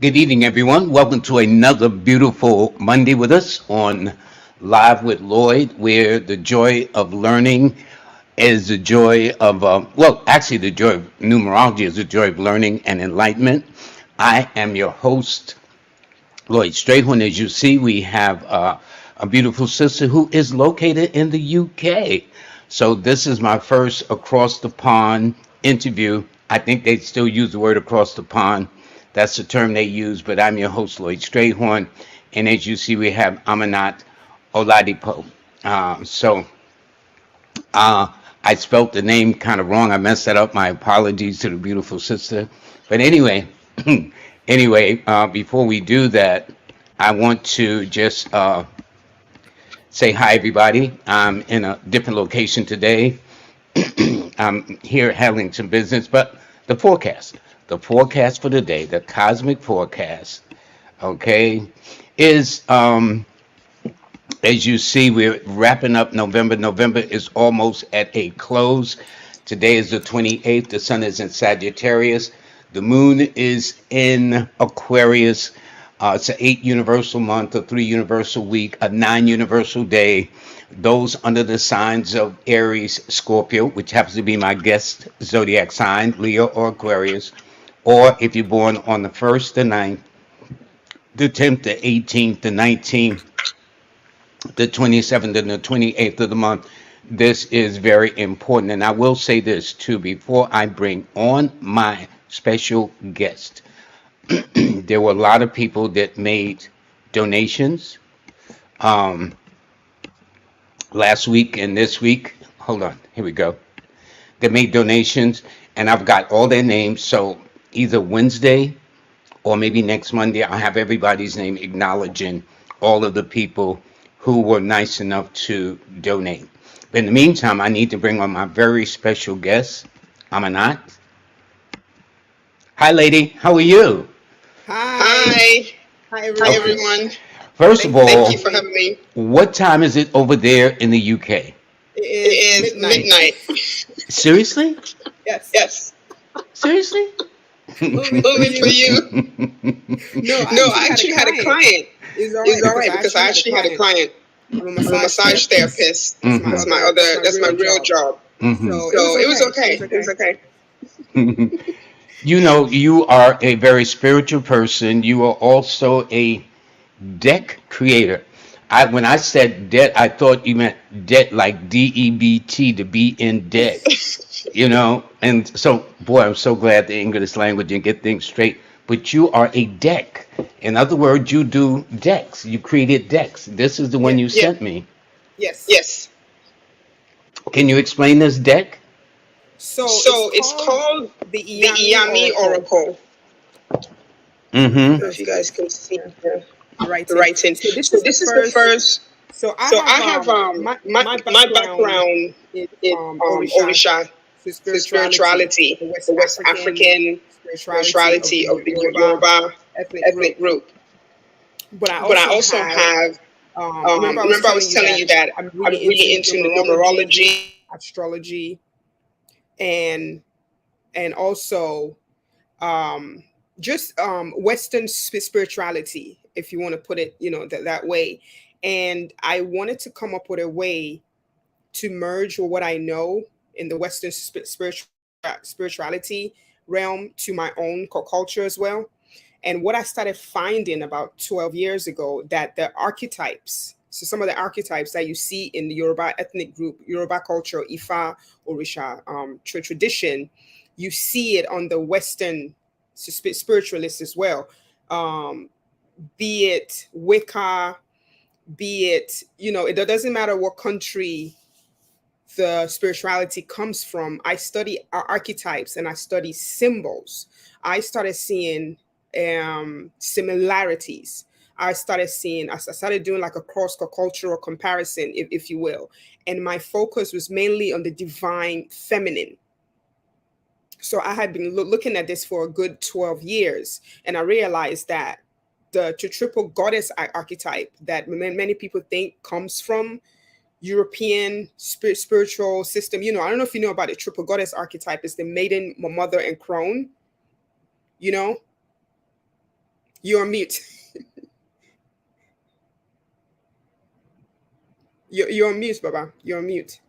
Good evening, everyone. Welcome to another beautiful Monday with us on Live with Lloyd, where the joy of learning is the joy of, actually, the joy of numerology is the joy of learning and enlightenment. I am your host, Lloyd Strayhorn. As you see, we have a beautiful sister who is located in the UK. So this is my first across the pond interview. I think they still use the word across the pond. That's the term they use, but I'm your host, Lloyd Strayhorn. And as you see, we have Aminta Olapido. So uh, I spelt the name kind of wrong. I messed that up. My apologies to the beautiful sister. But anyway, before we do that, I want to just say hi, everybody. I'm in a different location today. I'm here handling some business, but the forecast for the day, the cosmic forecast, okay, is as you see, we're wrapping up November. November is almost at a close. Today is the 28th. The sun is in Sagittarius. The moon is in Aquarius. It's an 8 universal month, a 3 universal week, a 9 universal day. Those under the signs of Aries, Scorpio, which happens to be my guest zodiac sign, Leo or Aquarius, or if you're born on the 1st, the 9th, the 10th, the 18th, the 19th, the 27th, and the 28th of the month. This is very important. And I will say this too before I bring on my special guest. There were a lot of people that made donations um, last week and this week. Hold on, here we go. They made donations, and I've got all their names. So either Wednesday or maybe next Monday, I'll have everybody's name acknowledging all of the people who were nice enough to donate. But in the meantime, I need to bring on my very special guest, Aminta. Hi, lady. How are you? Hi. Hi. Hi, Okay. everyone. First of Thank all, you for having me. what time is it over there in the UK? It It is is midnight. midnight. Seriously? Yes. Yes. Seriously? Only for Only for you. you. No, I No, actually I had a actually had a client. client. It's all It's right all because right I because I actually had a actually had a client. client. I'm a I'm a massage massage therapist. therapist. That's my Hmm. That's my other. That's other, my that's my real real job. job. Hmm. So it was So it was okay. It okay. was It was okay. okay. You know, you are a very spiritual person. You are also a deck creator. When I said debt, I thought you meant debt like DEBT, to be in debt. And so, boy, I'm so glad the English language and get things straight. But you are a deck. In other words, you do decks. You created decks. This is the one Yeah. you Yeah. sent me. Yes. Yes. Can you explain this deck? So it's So it's called called the the Iyami Iyami Oracle. Oracle. I don't know if you I Mm-hmm. don't know if guys you can guys can see see the the writing. writing. So this So is the this is the first. first. So I So have I have my my background background is in Orisha, Orisha, so the spirituality, spirituality, the West the West African African spirituality of spirituality the of the Yoruba Yoruba ethnic ethnic group. group. But I But I also also have, have, remember I was remember I telling was you telling that you that I'm I'm really into really into numerology, numerology. astrology, and also um, just Western spirituality, if you want to put it, that way. And I wanted to come up with a way to merge with what I know in the Western spirituality realm to my own culture as well. And what I started finding about 12 years ago, that the archetypes, so some of the archetypes that you see in the Yoruba ethnic group, Yoruba culture, Ifa, Orisha tradition, you see it on the Western spiritualists as well. Um, be it Wicca, be it, it doesn't matter what country the spirituality comes from. I study archetypes and I study symbols. I started seeing similarities. I started doing like a cross cultural comparison, if you will. And my focus was mainly on the divine feminine. So I had been looking at this for a good 12 years, and I realized that the triple goddess archetype that many people think comes from European spiritual system. I don't know if you know about the triple goddess archetype. It's the maiden, mother, and crone. You know, You're on mute. You're on mute, Baba. You're on mute.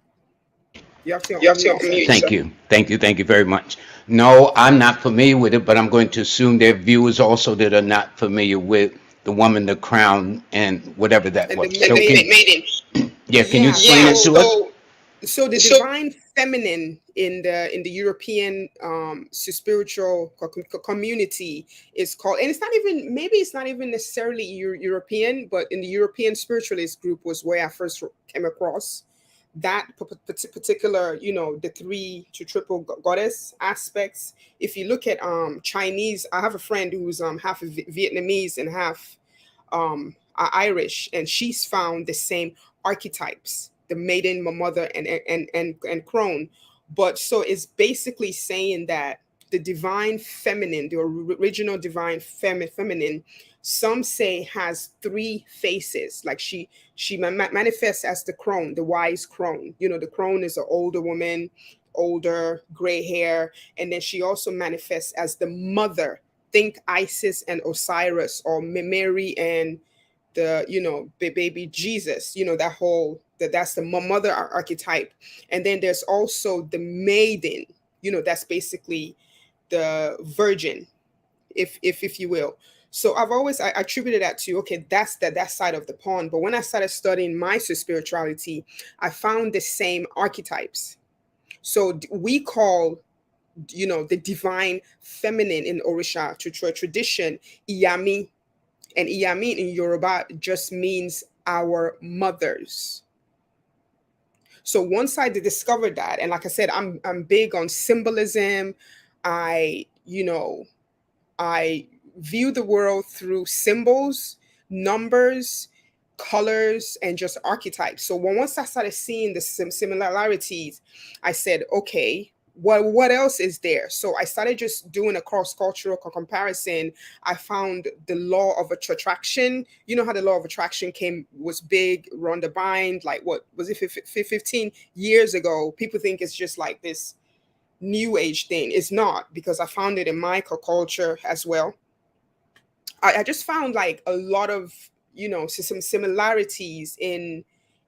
You have to You have to unmute, sir. unmute, Thank sir. you. Thank you. Thank you very much. No, I'm not familiar with it, but I'm going to assume there are viewers also that are not familiar with the woman, the crown, and whatever that And the was. And So the can, maiden. maiden. yeah, can you Yeah. explain Yeah. it to us? So the So divine feminine in the European spiritual community is called, and it's not even, maybe it's not even necessarily European, but in the European spiritualist group was where I first came across that particular, the three to triple goddess aspects. If you look at Chinese, I have a friend who's half Vietnamese and half Irish, and she's found the same archetypes: the maiden, my mother, and crone. But so it's basically saying that the divine feminine, the original divine feminine, some say has three faces. Like she manifests as the crone, the wise crone. The crone is an older woman, older, gray hair, and then she also manifests as the mother. Think Isis and Osiris, or Mary and the baby Jesus. That whole that's the mother archetype. And then there's also the maiden. That's basically the virgin, if you will. So I've always I attributed that to, okay, that's that side of the pond. But when I started studying my spirituality, I found the same archetypes. So we call the divine feminine in Orisha tradition Iyami, and Iyami in Yoruba just means our mothers. So once I discovered that, and like I said, I'm big on symbolism. I you know I view the world through symbols, numbers, colors, and just archetypes. So once I started seeing the similarities, I said, okay, what else is there? So I started just doing a cross cultural comparison. I found the law of attraction. You know how the law of attraction was big, Rhonda Byrne, like what was it, 15 years ago? People think it's just like this new age thing. It's not, because I found it in my culture as well. I just found like a lot of some similarities in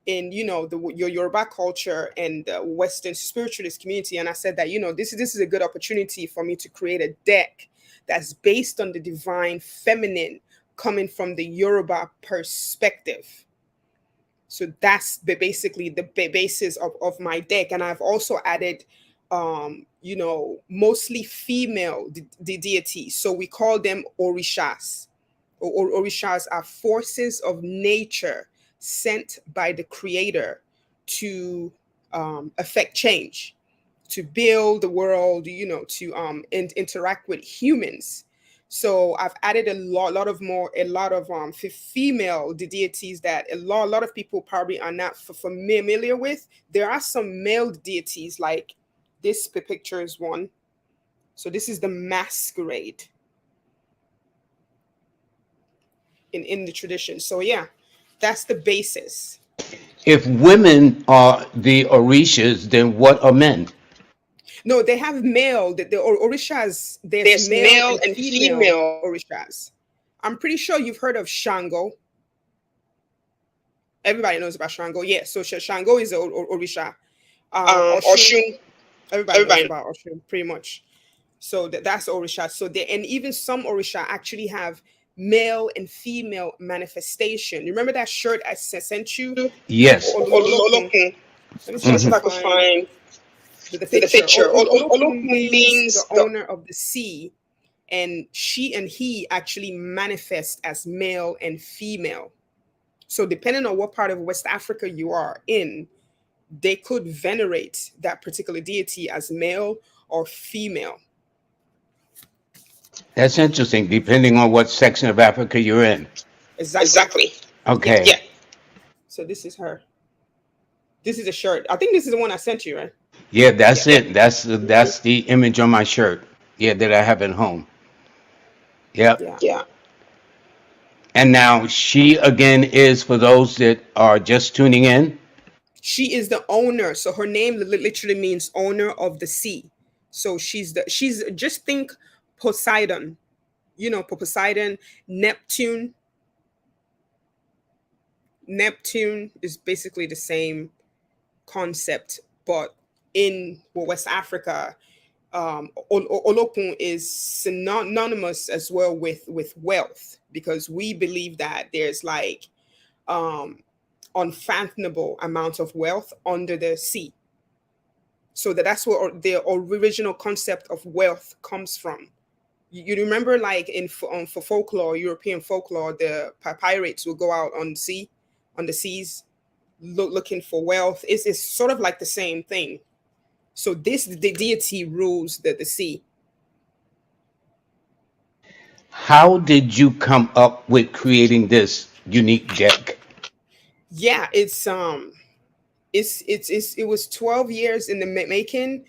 your Yoruba culture and the Western spiritualist community. And I said that this is a good opportunity for me to create a deck that's based on the divine feminine, coming from the Yoruba perspective. So that's basically the basis of my deck. And I've also added mostly female deities, so we call them orishas. Orishas are forces of nature sent by the creator to affect change, to build the world, to interact with humans. So I've added a lot of female deities that a lot of people probably are not familiar with. There are some male deities, like this picture is one. So this is the masquerade in the tradition. So yeah, that's the basis. If women are the Orishas, then what are men? No, they have male. The orishas. There's there's male male and and female female. orishas. I'm pretty sure you've heard of Shango. Everybody knows about Shango. Yeah, so Shango is a orisha. Oshun. Oshun. Everybody knows Everybody. about Oshun, pretty much. So that's orisha. So there, and even some orisha actually have male and female manifestation. You remember that shirt I sent you? Yes. Ololokun. Ololokun. Let me see if I Let me see can if Hmm. I could find find the the picture. picture. Olokun Olokun means the means the. owner of the sea, and she and he actually manifest as male and female. So depending on what part of West Africa you are in, they could venerate that particular deity as male or female. That's interesting, depending on what section of Africa you're in. Exactly. Exactly. Yeah. Okay. Yeah. So this is her. This is a shirt. I think this is the one I sent you, right? Yeah, Yeah. that's Yeah. it. That's the image on my shirt. Yeah, that I have at home. Yep. Yeah. Yeah. And now she again is for those that are just tuning in. She is the owner. So her name literally means owner of the sea. So she's just think Poseidon. Poseidon, Neptune. Neptune is basically the same concept, but in West Africa, Olokun is synonymous as well with wealth, because we believe that there's like um, unfathomable amounts of wealth under the sea. So that's where the original concept of wealth comes from. You remember, like for folklore, European folklore, the pirates will go out on the seas, looking for wealth. It's sort of like the same thing. So the deity rules the sea. How did you come up with creating this unique deck? Yeah, it was 12 years in the making.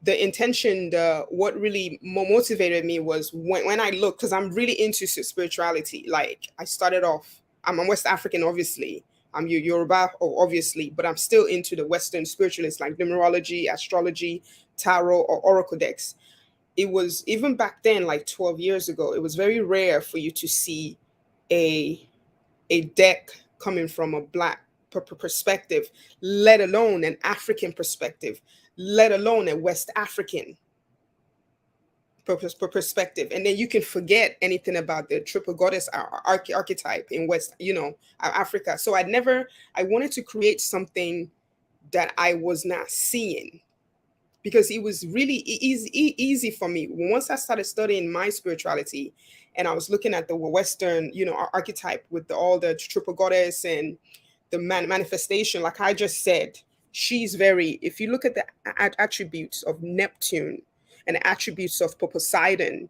The intention, the what really motivated me was when I looked, because I'm really into spirituality. Like, I started off, I'm West African, obviously. I'm Yoruba, obviously, but I'm still into the Western spiritualists, like numerology, astrology, tarot, or oracle decks. It was, even back then, like 12 years ago, it was very rare for you to see a deck coming from a black perspective, let alone an African perspective, let alone a West African perspective. And then you can forget anything about the triple goddess archetype in West, Africa. So I wanted to create something that I was not seeing, because it was really easy for me once I started studying my spirituality, and I was looking at the Western, archetype with all the triple goddess and the manifestation. Like I just said, she's very. If you look at the attributes of Neptune and the attributes of Poseidon,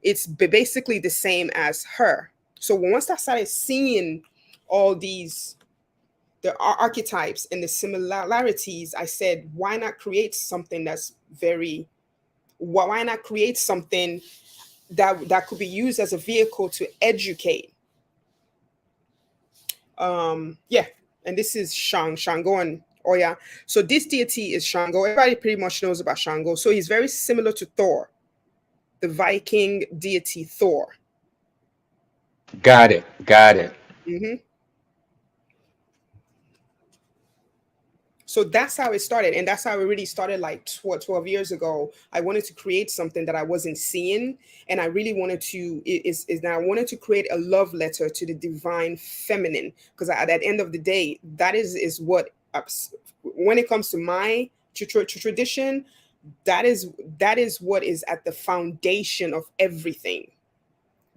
it's basically the same as her. So once I started seeing all these the archetypes and the similarities, I said, why not create something that's very, why not create something that could be used as a vehicle to educate? Yeah, and this is Shango and Oya. So this deity is Shango. Everybody pretty much knows about Shango. So he's very similar to Thor, the Viking deity Thor. Got it. Got it. Hmm. So that's how it started, and that's how it really started, like 12 years ago. I wanted to create something that I wasn't seeing, and I really wanted to is that I wanted to create a love letter to the divine feminine, because at the end of the day, that is what when it comes to my tradition, that is what is at the foundation of everything.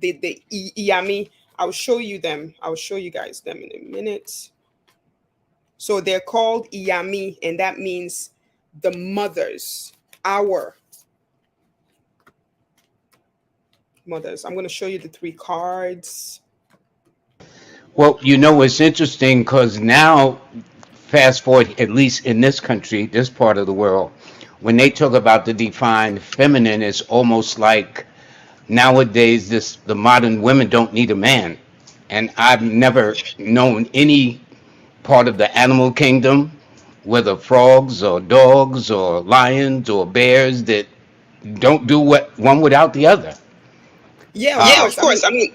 The Iyami, I'll show you them. I'll show you guys them in a minute. So they're called Iyami, and that means the mothers, our mothers. I'm going to show you the three cards. Well, it's interesting because now, fast forward, at least in this country, this part of the world, when they talk about the divine feminine, it's almost like nowadays the modern women don't need a man. And I've never known any part of the animal kingdom, whether frogs or dogs or lions or bears, that don't do what one without the other. Yeah, of Yeah, course. of I mean, course. I mean,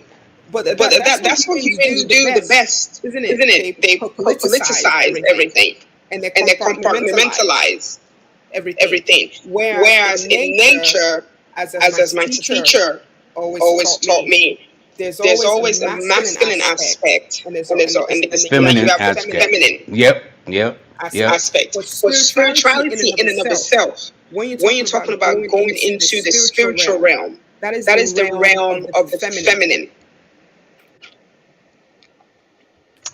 but but that's what that's what humans humans do the do the best, best, isn't it? isn't it? They They politicize politicize everything, everything and they and they compartmentalize compartmentalize everything. everything. Whereas Whereas in in nature, nature, as my as my teacher teacher always always taught taught me, me, there's there's always a always a masculine masculine aspect, aspect, and and there's and then you feminine have the aspect. feminine Feminine. Yep, yep, yep. aspect. But Aspect. But spirituality in and spirituality of in and of itself, itself, when you're when you're talking talking about about going going into the into the spiritual spiritual realm, realm, that is the that is the realm of realm the of the feminine. feminine.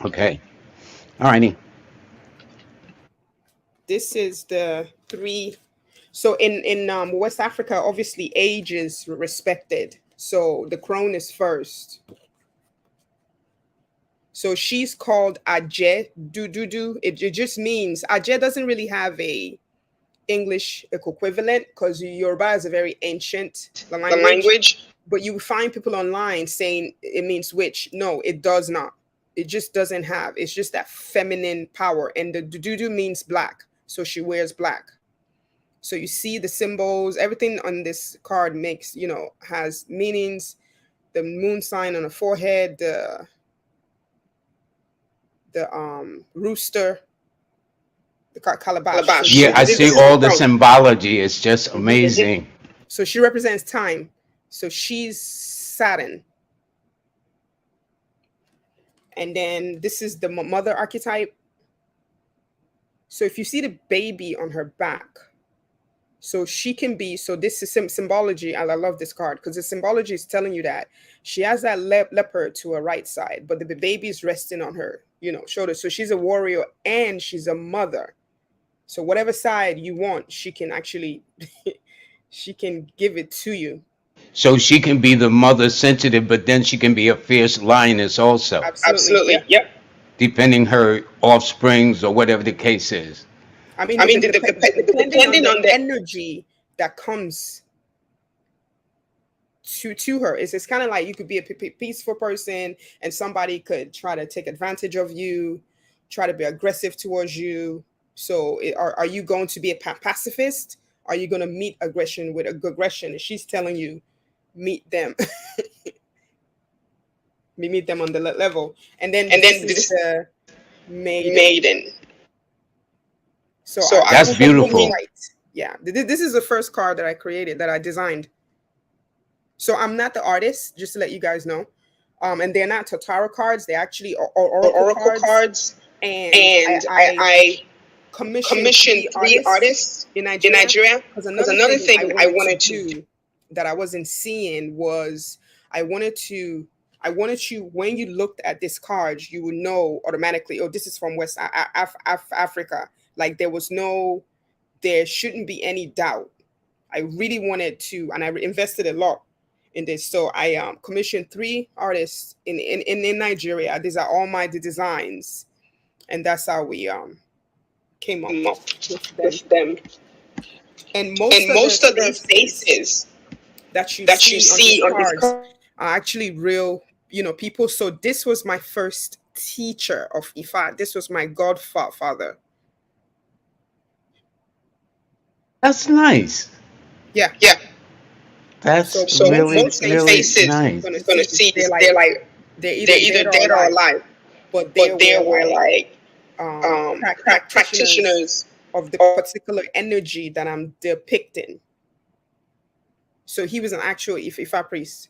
Okay. All righty. This is the three. So in West Africa, obviously age is respected. So the crone is first. So she's called Aje do. It just means Aje doesn't really have a English equivalent, because Yoruba is a very ancient The language. language. But you find people online saying it means witch. No, it does not. It just doesn't have. It's just that feminine power. And the do means black. So she wears black. So you see the symbols, everything on this card makes, has meanings. the moon sign on the forehead, the rooster, the calabash. So Yeah, I this is see the all the throne. symbology. It's just Mhm. amazing. So she represents time. So she's Saturn. And then this is the mother archetype. So if you see the baby on her back, so she can be, so this is symbology. And I love this card because the symbology is telling you that she has that leopard to her right side, but the baby is resting on her, shoulder. So she's a warrior and she's a mother. So whatever side you want, she can actually, she can give it to you. So she can be the mother sensitive, but then she can be a fierce lioness also, Absolutely. Yep. depending her offsprings or whatever the case is. I mean, I mean, depending on depending the on the energy that comes to her, it's kind of like you could be a peaceful person and somebody could try to take advantage of you, try to be aggressive towards you. So are you going to be a pacifist? Are you going to meet aggression with aggression? And she's telling you, meet them. Meet them on the level. And then and this then is this the maiden. maiden. So So I that's hope I'm getting it beautiful. right. Yeah, this is the first card that I created, that I designed. So I'm not the artist, just to let you guys know. And they're not tarot cards; they're actually oracle Oracle cards. cards, And and I I commissioned commissioned three three artists artists in in Nigeria. Nigeria. Because Because another another thing I thing I wanted to wanted to do that I wasn't seeing was I wanted to. I wanted you, when you looked at this card, you would know automatically, oh, this is from West Africa. Like there shouldn't be any doubt. I really wanted to, and I invested a lot in this. So I commissioned three artists in Nigeria. These are all my designs, and that's how we came up come up with them. with them. And most And of the most of these faces faces that you that you see on these see on these cards cards, are actually real, people. So this was my first teacher of Ifa. This was my godfather. that's nice. Yeah. Yeah. So That's most of really, the really faces nice. you're gonna Gonna see, see they're this, like they're like they're either they're either dead or dead or alive, alive, but they but they were were like like practitioners practitioners of the of. particular energy that I'm depicting. So he was an actual Ifa priest.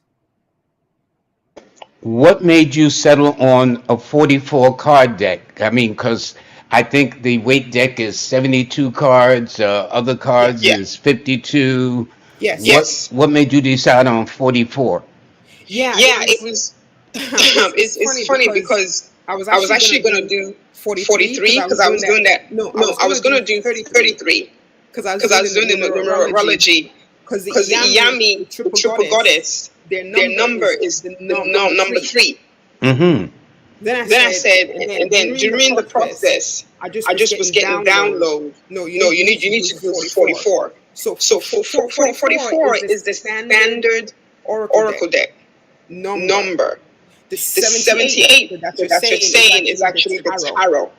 What made you settle on a 44 card deck? I mean, because I think the weight deck is 72 cards, other cards Yes. is 52. Yes. What made you decide on 44? Yeah, it Yeah, it was. was. It's It's funny funny because because I was I was actually actually gonna gonna do do 43 because 43 I because was I doing was that. doing that. No, I No, was I gonna was do gonna do 33 33 because I was because I doing was the doing the numerology. numerology. Because the Because the Iyami, the Iyami, the triple triple goddess, goddess, their their number number is is the the number number three. 3. Mm-hmm. Then I Then I said, said, and then and then during the during the process, process, I just I was just was getting getting download. download. No, No, you need you to need do to do 44. 44. So So 44 44 is the is the standard standard oracle deck oracle deck number. number. The The 78 78 that you're that you're saying is saying is actually the actually the tarot. tarot.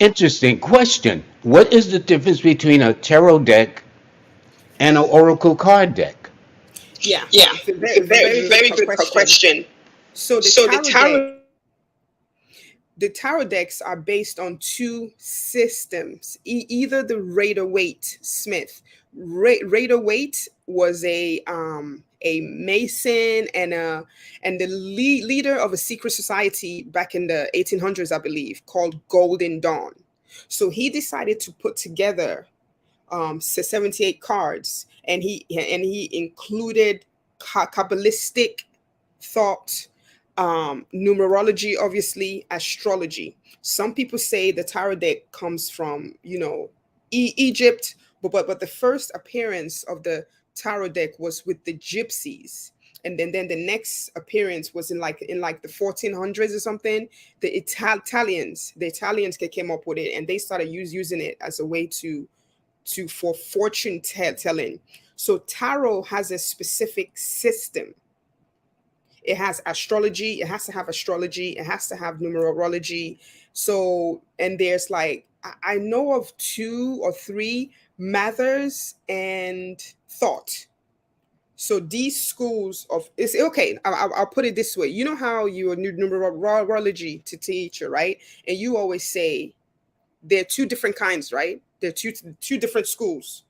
Interesting question. What is the difference between a tarot deck and an oracle card deck? Yeah, Yeah, it's a very good very good question. question. So So the tarot. the tarot decks are based on two systems. Either the Rider Waite Smith. Rider Waite was a Mason and the leader of a secret society back in the 1800s, I believe, called Golden Dawn. So he decided to put together 78 cards, and he included kabbalistic thought, numerology, obviously astrology. Some people say the tarot deck comes from Egypt, but the first appearance of the tarot deck was with the gypsies, and then the next appearance was in like the 1400s or something. The Italians came up with it, and they started using it as a way for fortune telling. So tarot has a specific system. It has astrology. It has to have astrology. It has to have numerology. So, and there's like I know of two or three mathers and thought. So these schools of it's okay. I'll put it this way. You know how you're a numerology teacher, right? And you always say there are two different kinds, right? There are two different schools.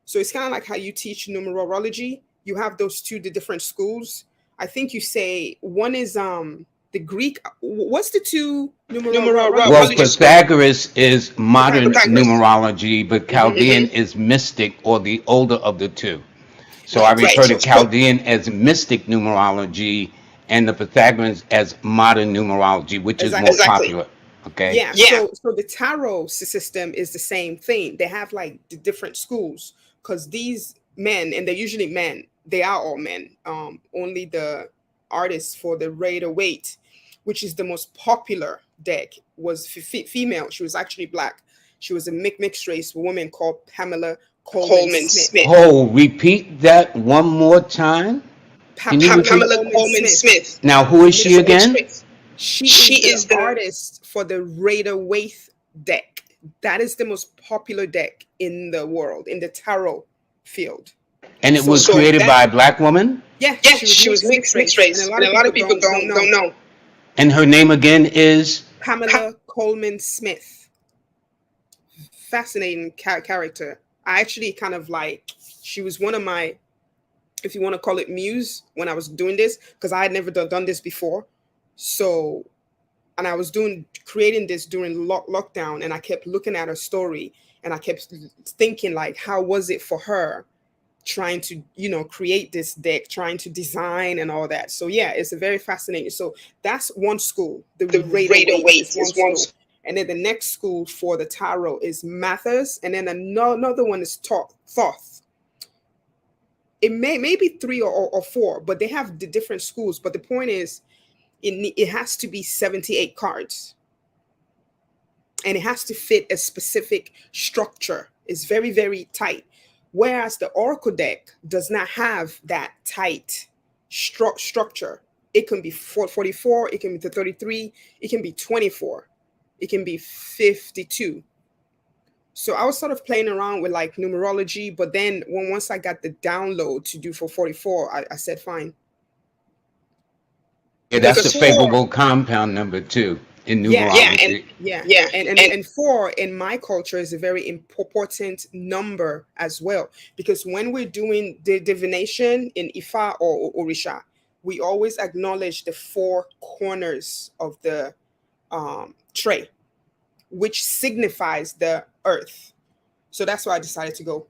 So it's kind of like how you teach numerology. You have those two the different schools. I think you say one is the Greek. What's the two Well, numerology school? Pythagoras is modern Pythagoras. numerology, but Chaldean is mystic or the older of the two. So I Right. refer to Chaldean as mystic numerology and the Pythagoreans as modern numerology, which is more Exactly. popular. Okay. Yeah. So the tarot system is the same thing. They have like the different schools because these men, and they're usually men, they are all men. Only the artist for the Raider Waite, which is the most popular deck, was female. She was actually black. She was a mixed race woman called Pamela Coleman Smith. Oh, repeat that one more time. Can you repeat? Pamela Coleman Smith. Now, who is she again? She is the artist for the Raider Waite deck. That is the most popular deck in the world, in the tarot field. And it was created by a black woman? Yeah, she was mixed race. And a lot of people don't know. And her name again is? Pamela Coleman Smith. Fascinating character. I actually kind of like, she was one of my, if you want to call it muse, when I was doing this, because I had never done this before. So, and I was creating this during lockdown, and I kept looking at her story, and I kept thinking like, how was it for her trying to, create this deck, trying to design and all that. So yeah, it's a very fascinating. So that's one school. The Raider Waite is one school. And then the next school for the tarot is Mathers, and then another one is Thoth. It may be three or four, but they have the different schools. But the point is, it has to be 78 cards, and it has to fit a specific structure. It's very, very tight. Whereas the Oracle deck does not have that tight structure. It can be 44, it can be 33, it can be 24, it can be 52. So I was sort of playing around with like numerology, but then once I got the download to do for 44, I said fine. Yeah, that's the favorable compound number too in numerology. And four in my culture is a very important number as well, because when we're doing the divination in Ifa or Orisha, we always acknowledge the four corners of the tray, which signifies the earth. So that's why I decided to go.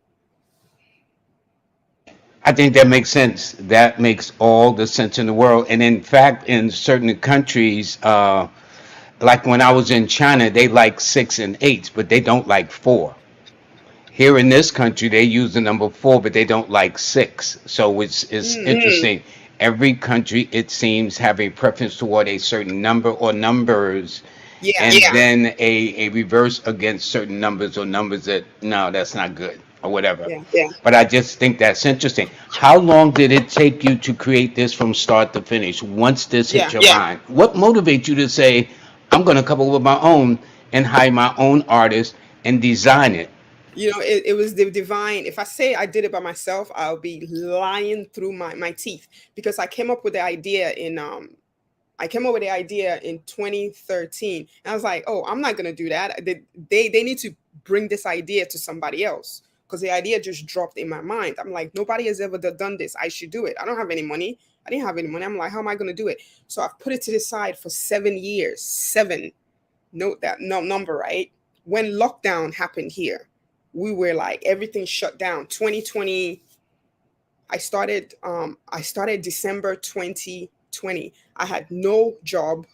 I think that makes sense. That makes all the sense in the world. And in fact, in certain countries, like when I was in China, they like 6 and 8, but they don't like 4. Here in this country, they use the number 4, but they don't like 6. So it's interesting. Every country, it seems, have a preference toward a certain number or numbers, then a reverse against certain numbers or numbers that, no, that's not good or whatever. But I just think that's interesting. How long did it take you to create this from start to finish once this hit your mind? What motivates you to say, I'm going to come up with my own and hire my own artist and design it? It was the divine. If I say I did it by myself, I'll be lying through my teeth, because I came up with the idea in 2013, and I was like, oh, I'm not gonna do that. They need to bring this idea to somebody else, because the idea just dropped in my mind. I'm like, nobody has ever done this. I should do it. I don't have any money. I didn't have any money. I'm like, how am I gonna do it? So I've put it to the side for 7 years. 7. Note that number, right? When lockdown happened here, we were like, everything shut down. 2020. I started December 2020. I had no job.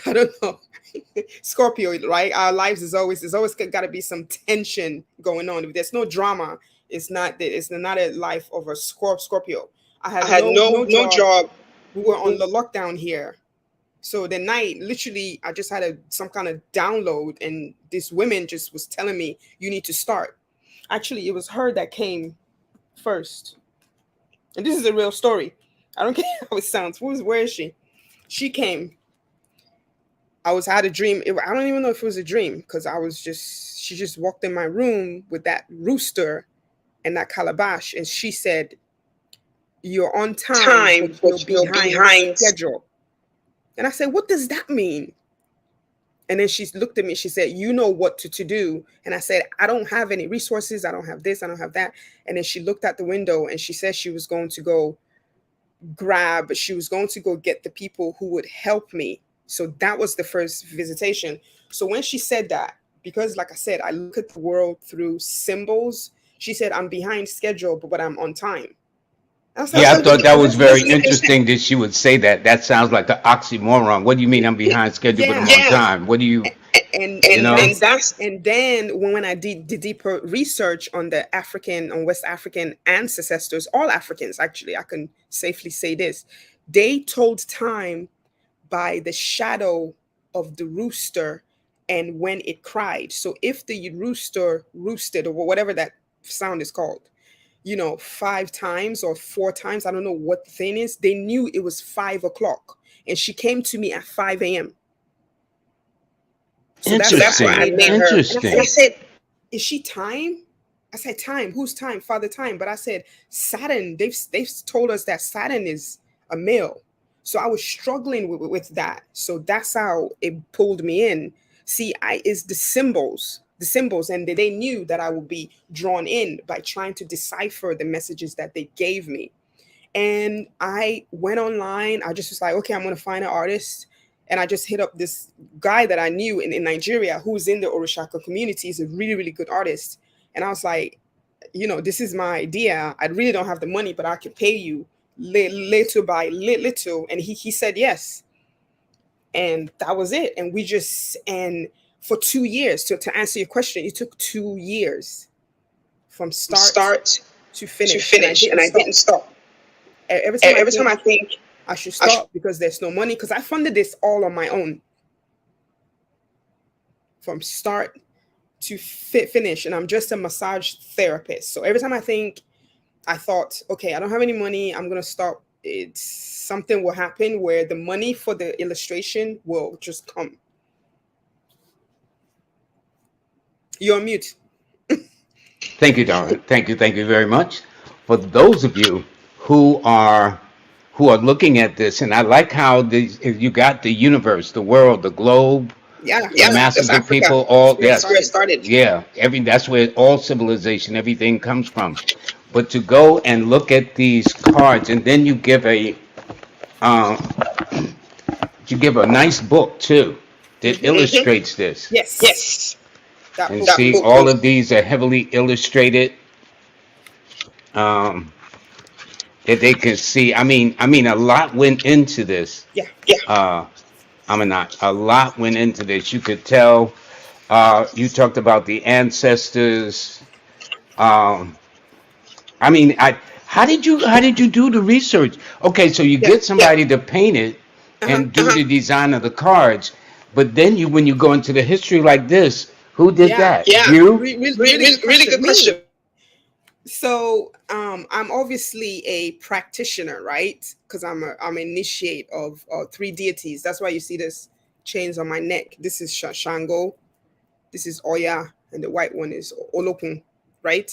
I don't know. Scorpio, right? Our lives there's always got to be some tension going on. If there's no drama, it's not a life of a Scorpio. I had no job. We were on the lockdown here. So the night, literally, I just had some kind of download, and this woman just was telling me, you need to start. Actually, it was her that came first. And this is a real story. I don't care how it sounds. Where is she? She came. I had a dream. I don't even know if it was a dream, because she just walked in my room with that rooster and that calabash. And she said, you're on time, time, but you're but you're behind behind. schedule. And I said, what does that mean? And then she looked at me, she said, you know what to do. And I said, I don't have any resources, I don't have this, I don't have that. And then she looked out the window and she said she was going to go get the people who would help me. So that was the first visitation. So when she said that, because like I said, I look at the world through symbols, she said, I'm behind schedule, but I'm on time. I was like, Yeah, I so thought that was very what's the interesting that she would say that. That sounds like an oxymoron. What do you mean I'm behind schedule but I'm yeah. on time? What do you, and you and know? that's and then when I did the deeper research on West African ancestors, all Africans actually, I can safely say this, they told time by the shadow of the rooster and when it cried. So if the rooster roosted, or whatever that sound is called, 5 times or 4 times, I don't know what the thing is, they knew it was 5 o'clock. And she came to me at 5 a.m. So So that's why Interesting. I made her. And I Interesting. said, is she time? I said, time. Who's time? Father time. But I said, Saturn. They've told us that Saturn is a male. So I was struggling with that. So that's how it pulled me in. See, I is the symbols, and they knew that I would be drawn in by trying to decipher the messages that they gave me. And I went online. I just was like, okay, I'm gonna find an artist. And I just hit up this guy that I knew in Nigeria who's in the Orishaka community. He's a really, really good artist. And I was like, this is my idea. I really don't have the money, but I could pay you little by little. And he said yes. And that was it. And and for 2 years, to answer your question, it took 2 years from from start start to to finish. And I finish, didn't and I stop. didn't stop. Every time I Every time think I think I should I should stop because there's no money, because I funded this all on my own from start to finish. And I'm just a massage therapist. So every time I thought, okay, I don't have any money, I'm going to stop. It's something will happen where the money for the illustration will just come. You're on mute. Thank you, darling. Thank you. Thank you very much. For those of you who are who are looking at this, and I like how you got the universe, the world, the globe, Yeah, the yeah, that's that's masses of Africa. people, that's all where it That's where it started. yes. started. Yeah, that's where all civilization, everything comes from. But to go and look at these cards, and then uh, you give a nice book too that Hmm. illustrates this. Yes, Yes, that And book that see, book was. all was. of these are heavily illustrated. Um, that they can see. I mean, a lot went into this. Yeah. Yeah, Uh, I'm not. A lot went into this. You could tell. You talked about the ancestors. Um, I mean, how did you do the research? Okay, so you Yeah. get somebody to paint it Uh-huh. and do the design of the cards, but then when you go into the history like this, who did Yeah. that? yeah. You? Really good Really good question. Me. question. So I'm obviously a practitioner, right? Because I'm initiate of three deities. That's why you see this chains on my neck. This is Shango, this is Oya, and the white one is Olokun, right?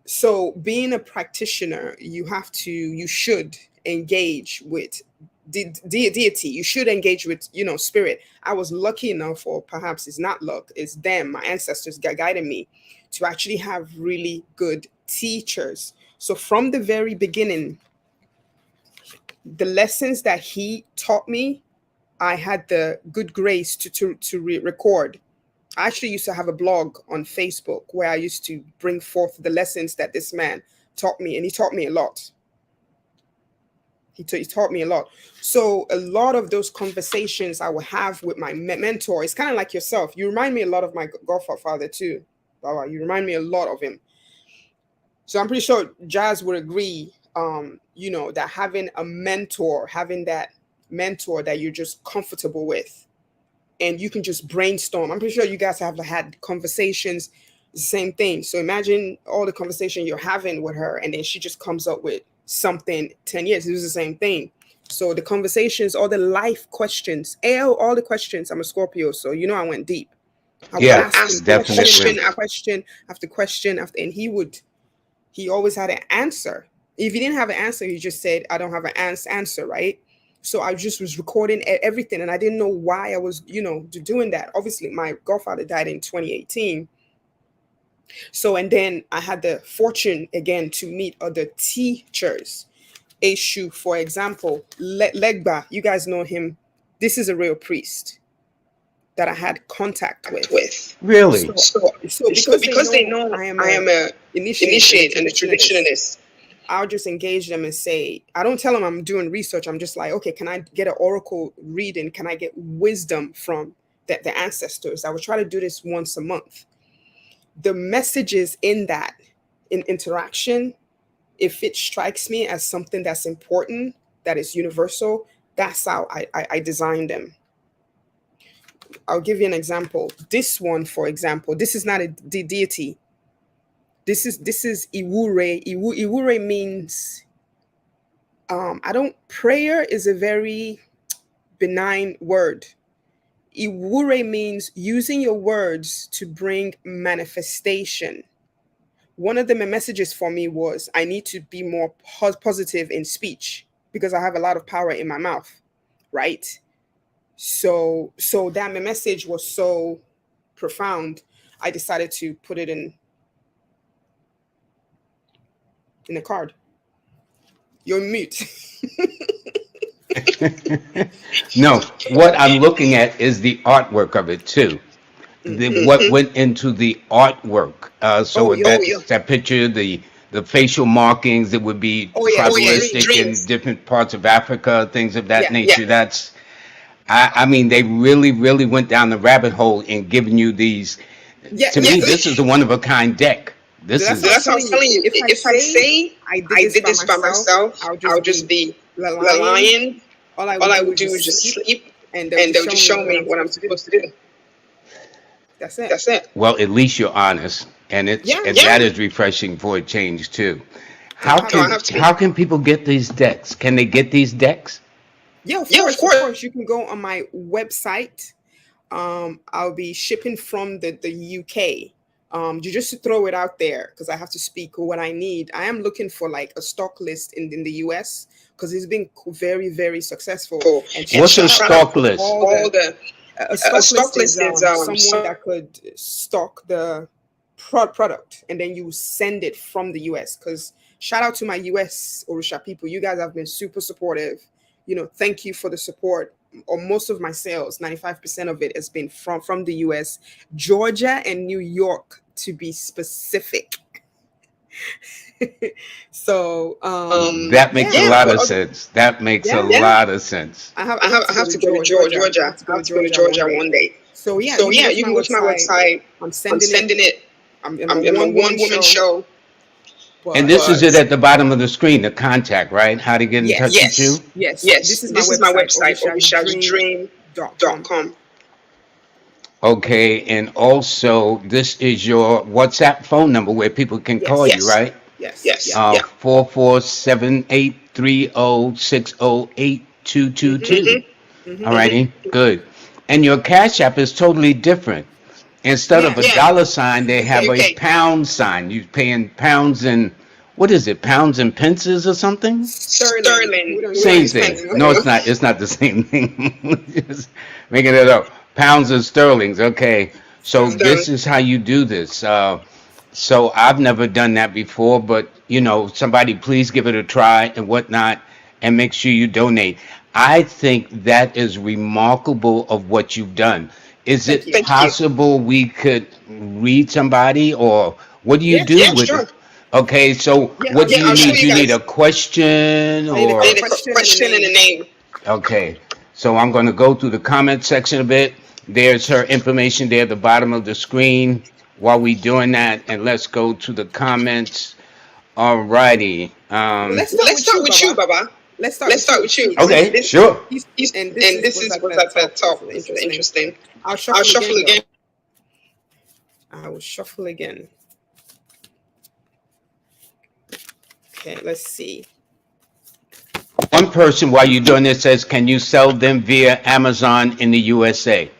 So being a practitioner, you should engage with deity. You should engage with spirit. I was lucky enough, or perhaps it's not luck, it's them, my ancestors guided me to actually have really good teachers. So from the very beginning, the lessons that he taught me, I had the good grace to record. I actually used to have a blog on Facebook where I used to bring forth the lessons that this man taught me, and he taught me a lot. He taught me a lot. So a lot of those conversations I would have with my mentor, it's kind of like yourself. You remind me a lot of my godfather too. Baba, you remind me a lot of him. So I'm pretty sure Jazz would agree, that having a mentor, having that mentor that you're just comfortable with, and you can just brainstorm. I'm pretty sure you guys have had conversations, the same thing. So imagine all the conversation you're having with her, and then she just comes up with something 10 years. It was the same thing. So the conversations, all the life questions, all the questions. I'm a Scorpio, so I went deep. I would I Yeah, would ask him ask him question definitely. question after after question after question after, and he always had an answer. If he didn't have an answer, he just said, I don't have an answer, right? So I just was recording everything, and I didn't know why I was, doing that. Obviously, my godfather died in 2018. So, and then I had the fortune again to meet other teachers. Eshu, for example, Legba, you guys know him. This is a real priest that I had contact with. Really? So because they know I am a initiate and a traditionalist, I'll just engage them and say, I don't tell them I'm doing research. I'm just like, okay, can I get an oracle reading? Can I get wisdom from the ancestors? I would try to do this once a month. The messages in that, in interaction, if it strikes me as something that's important, that is universal, that's how I design them. I'll give you an example. This one, for example, this is not a deity. This is Iwure. Iwure means prayer is a very benign word. Iwure means using your words to bring manifestation. One of the messages for me was I need to be more positive in speech because I have a lot of power in my mouth, right? So that message was so profound, I decided to put it in a card. You're mute. No, what I'm looking at is the artwork of it too. What went into the artwork. So Oh, that picture, the facial markings, it would be tribalistic in different parts of Africa, things of that yeah, nature. I mean, they really, really went down the rabbit hole in giving you these. yeah, To me, this is a one of a kind deck. This That's is what I'm telling you. If I say I did this by myself, I'll just be lying. All I would do is just sleep, and they'll just show me what I'm supposed to do. That's it. well, at least you're honest, and that is refreshing for a change too. No, I have to be. How can people get these decks? Can they get these decks? Yeah, of course. You can go on my website. I'll be shipping from the UK. You just to throw it out there because I have to speak what I need. I am looking for like a stock list in the US because it's been very, very successful. And what's a stock list? A stock list is someone that could stock the product and then you send it from the US. Because shout out to my US Orusha people. You guys have been super supportive. Thank you for the support. Or most of my sales, 95% of it has been from the US, Georgia and New York to be specific. So that makes a lot of sense. That makes a lot of sense. I have to go to Georgia. I have to go to Georgia one day. So you can go to my website. I'm sending it. I'm in a one-woman show. And this is it at the bottom of the screen, the contact, right? How to get in touch with you? Yes. This is my website, orishasdream.com. Okay, and also this is your WhatsApp phone number where people can call you, right? Yes. 447-830-608-222. All righty, good. And your Cash App is totally different. Instead of a dollar sign, they have a pound sign. You're paying pounds and what is it? Pounds and pences or something? Sterling. Same thing. No, it's not. It's not the same thing. Just making it up. Pounds and sterlings. Okay. So this is how you do this. So I've never done that before, but somebody please give it a try and whatnot, and make sure you donate. I think that is remarkable of what you've done. Is it possible we could read somebody, or what do you do with it? Okay, so what do you need? You need a question, or I need a question and a name. Okay, so I'm going to go through the comment section a bit. There's her information there at the bottom of the screen. While we doing that, and let's go to the comments. All righty. Let's start with you, Baba. Let's start with you. Okay, sure. And this is what's at the top. Interesting. I'll shuffle again. I will shuffle again. Okay, let's see. One person, while you're doing this, says, can you sell them via Amazon in the USA?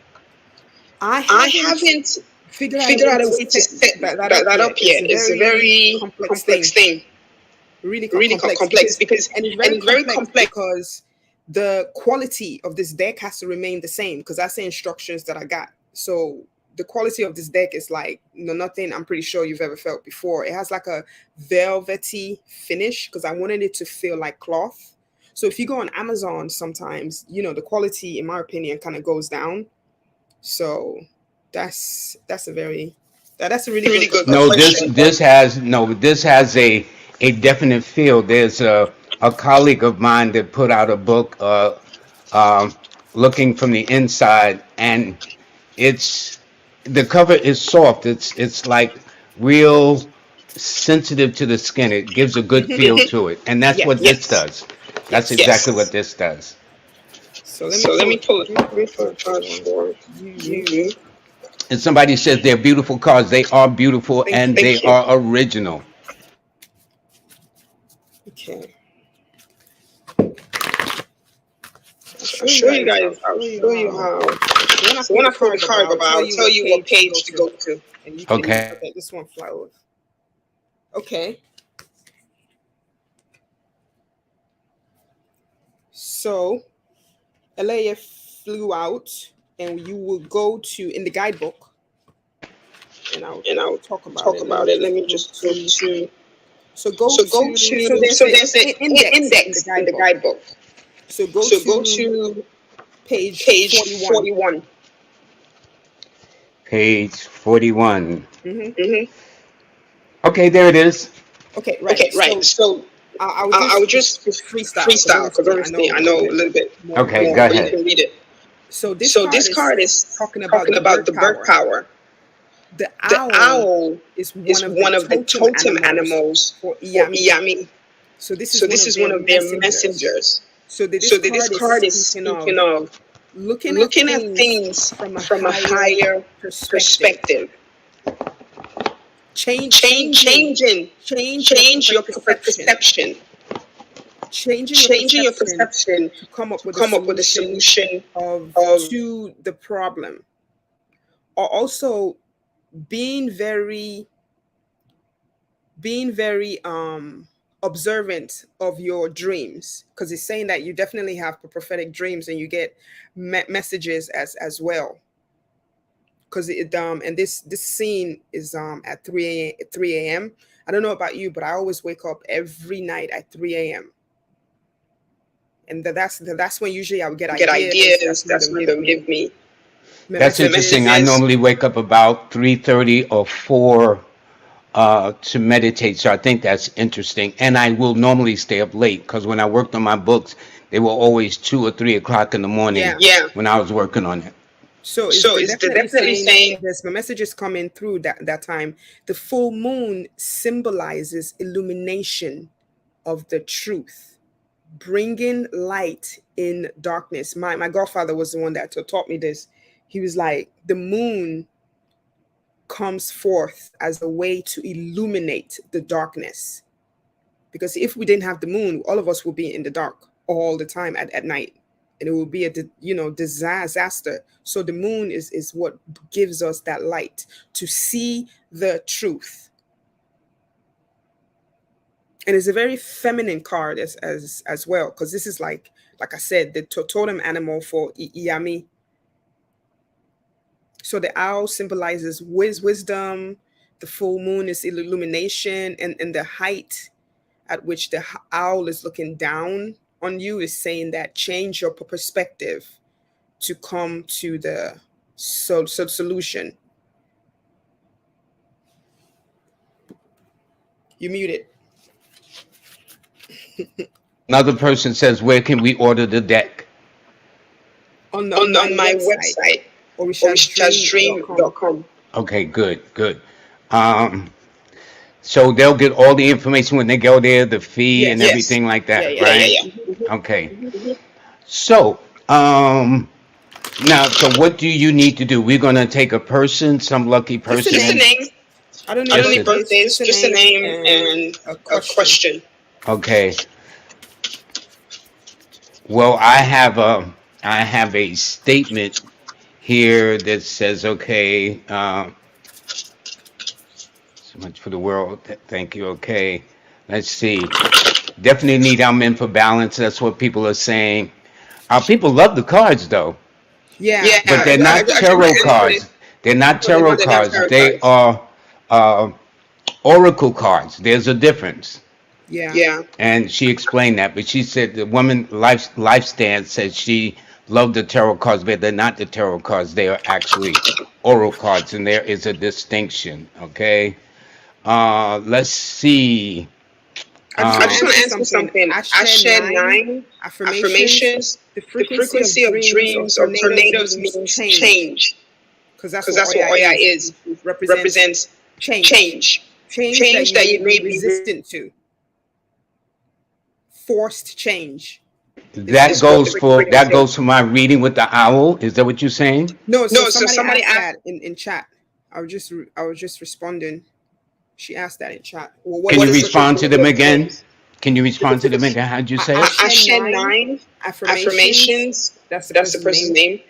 I haven't figured out a way to set that up yet. It's a very complex thing. really really complex, complex because and it's and very it's very complex complex. because the quality of this deck has to remain the same, because that's the instructions that I got. So the quality of this deck is like nothing I'm pretty sure you've ever felt before. It has like a velvety finish because I wanted it to feel like cloth. So if you go on Amazon, sometimes the quality, in my opinion, kind of goes down. So that's a very that's a really Really good good No, question. question. this has a definite feel. There's a colleague of mine that put out a book, um, looking from the inside, and it's the cover is soft. It's like real sensitive to the skin. It gives a good feel to it, and that's what Yes, this Yes. does. That's yes. exactly what this does. So let me So let pull me a pull let me pull a a card card for for you. you. And somebody says they're beautiful cards. They are beautiful, Thank and you. they Thank you. are original. Okay. I'll show you guys. I'll show you How. how. So when I So pull when the I pull the card, card, I'll tell I'll you tell what you what page to go page to to, go to. and you can. Okay. Okay, this one fly over. Okay. So Alea flew out, and you will go to in the guidebook, and I'll And I'll talk about talk it. Let about me it. Let just me go just go to. to. So go So go to. So to. there's So an there's an index in the index in the guidebook. guidebook. So go So go to to page page 41. 41. Page 41. Mm-hmm. Mm-hmm. Okay, there it is. Okay, right. Okay, right. So So I would I would just just freestyle because freestyle because honestly, I honestly, know I a know little a bit little bit more, but Okay, you go more, can but you read ahead. it. can read it. So this So card this is card is talking about talking the about bird the bird power. power. The The owl owl is one is of the one of the totem totem animals animals for for Iyami. Iyami. So this is So one this of is their one of their messengers. messengers. So this So this card is card is speaking speaking of of looking at looking at things things from a from a higher higher perspective, perspective. changing, Changing, change your change your perception, perception. changing your Changing your perception perception to come up to with a come up with a solution solution of of to the problem, or also being very observant of your dreams, because it's saying that you definitely have prophetic dreams and you get messages as well, because it and this scene is at 3 a.m. I don't know about you, but I always wake up every night at 3 a.m., and that's when usually I would get get ideas. ideas. That's when That's they'll when give they'll me give me That's the interesting. I messages. messages. normally wake up about 3:30 or 4 to meditate, so I think that's interesting. And I will normally stay up late because when I worked on my books, they were always 2 or 3 o'clock in the morning Yeah. Yeah. when I was working on it. So is So they're it's definitely definitely saying saying there's messages coming through that time. The full moon symbolizes illumination of the truth, bringing light in darkness. My godfather was the one that taught me this. He was like, the moon comes forth as a way to illuminate the darkness. Because if we didn't have the moon, all of us would be in the dark all the time at night, and it will be a disaster. So the moon is what gives us that light to see the truth, and it's a very feminine card as well, because this is like I said, the totem animal for Iyami. So the owl symbolizes wisdom, the full moon is illumination, and the height at which the owl is looking down on you is saying that change your perspective to come to the solution. You muted. Another person says, "Where can we order the deck?" On my on my website, website, orishasdream.com. orishasdream.com. Okay, good, good. Um, so they'll get all the information when they go there, the fee and Yes. Yes. everything like Yeah, that, yeah, Yeah, yeah. yeah, right? yeah. Mhm. Okay. So, now, so what do you need to do? We're gonna take a person, some lucky Just a person, Just a name. and name. I don't I need don't just need a birthdays, birthdays, just a just a name name and and a a question. question. okay. Well, I have a statement here that says, okay, so much for the world. Thank you. Okay. Let's see. Definitely need our men for balance. That's what people are saying. Our people love the cards though, Yeah, Yeah, but they're I not just tarot anybody cards. They're not no, they're tarot not they're not tarot cards. tarot cards. They cards. are uh, oracle cards. There's a difference. Yeah. Yeah. And she explained that, but she said the woman life stand said she loved the tarot cards, but they're not the tarot cards. They are actually oral cards, and there is a distinction. Okay. Let's see. I just I want to just Um, want answer to answer something. something. Asher Asher 9 9 affirmations. affirmations. The The frequency of frequency of dreams of dreams of tornadoes tornadoes means means change, change, because that's because what that's what Oya Oya is. is. Represents Represents change, change, change that change you that may you be may be. resistant to, forced change. that Is what the goes for that Frequency. goes for my reading with the owl. Is that what you're saying? no. So No, so somebody somebody asked asked. that in chat. I was just responding. She asked that in chat. Well, what Can is you What the is the respond frequency to of frequency them of dreams? again? dreams? Can you respond to them again? How'd you say it? Asher Asher 9 9 affirmations. affirmations. That's the That's the person's person's name. name.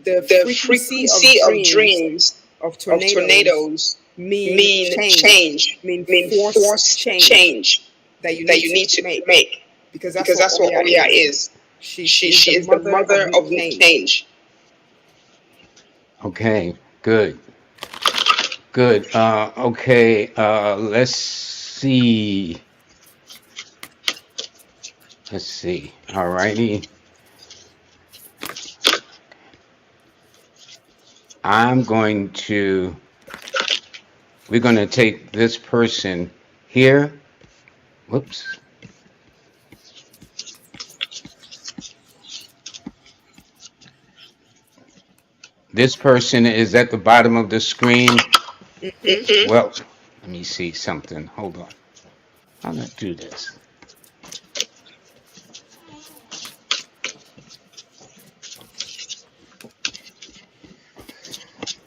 The The frequency of frequency of dreams dreams of of tornadoes tornadoes mean mean change, change, mean mean forced forced change change that you that need you to need to make, make, because that's because what that's what Oya Oya is. is. She is She the is the mother of mother new of new change. change. Okay, good, good. Okay, let's see. Let's see. All righty. I'm going to. We're going to take this person here. Whoops. This person is at the bottom of the screen. Hmm. Hmm. Well, let me see something. Hold on. How do I do this?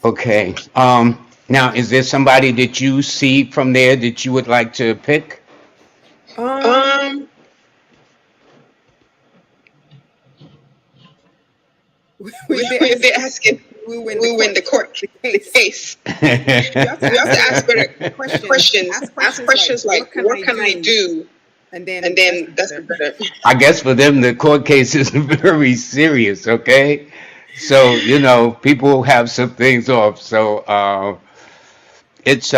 Okay. Now, is there somebody that you see from there that you would like to pick? Um, Um, they're they're asking asking who will win who win the the case. case. You have to You have ask to better ask better questions. questions. Ask Ask questions like, questions like, "What can "What I can I do?" do?" And And then that's then that's better. the better. I guess for them, the court case is very serious, okay? So, people have some things off. So, it's,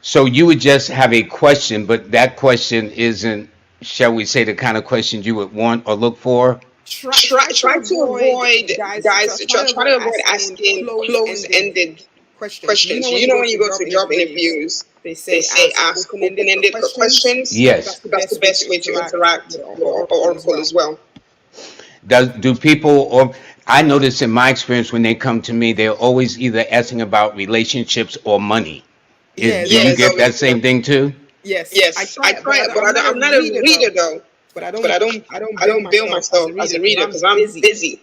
so you would just have a question, but that question isn't, shall we say, the kind of question you would want or look for? Try to Try to avoid, avoid, guys. guys. Try to Try avoid to avoid asking asking close-ended close-ended questions. You know, questions. when You you know, go when to you go job to job interviews, interviews, they they say say ask ask open-ended open-ended questions. questions. That's Yes. the That's the best way to best way to interact interact with with Oracle as Oracle well. as well. Do people, or I notice in my experience when they come to me, they're always either asking about relationships or money. Do Yes, you Yes, get that same thing too? yes. I yes. try I it, but try it, but I'm not a I'm not a reader reader though. though. But But I don't I bill don't bill myself as a myself as reader a because reader I'm because I'm busy. busy.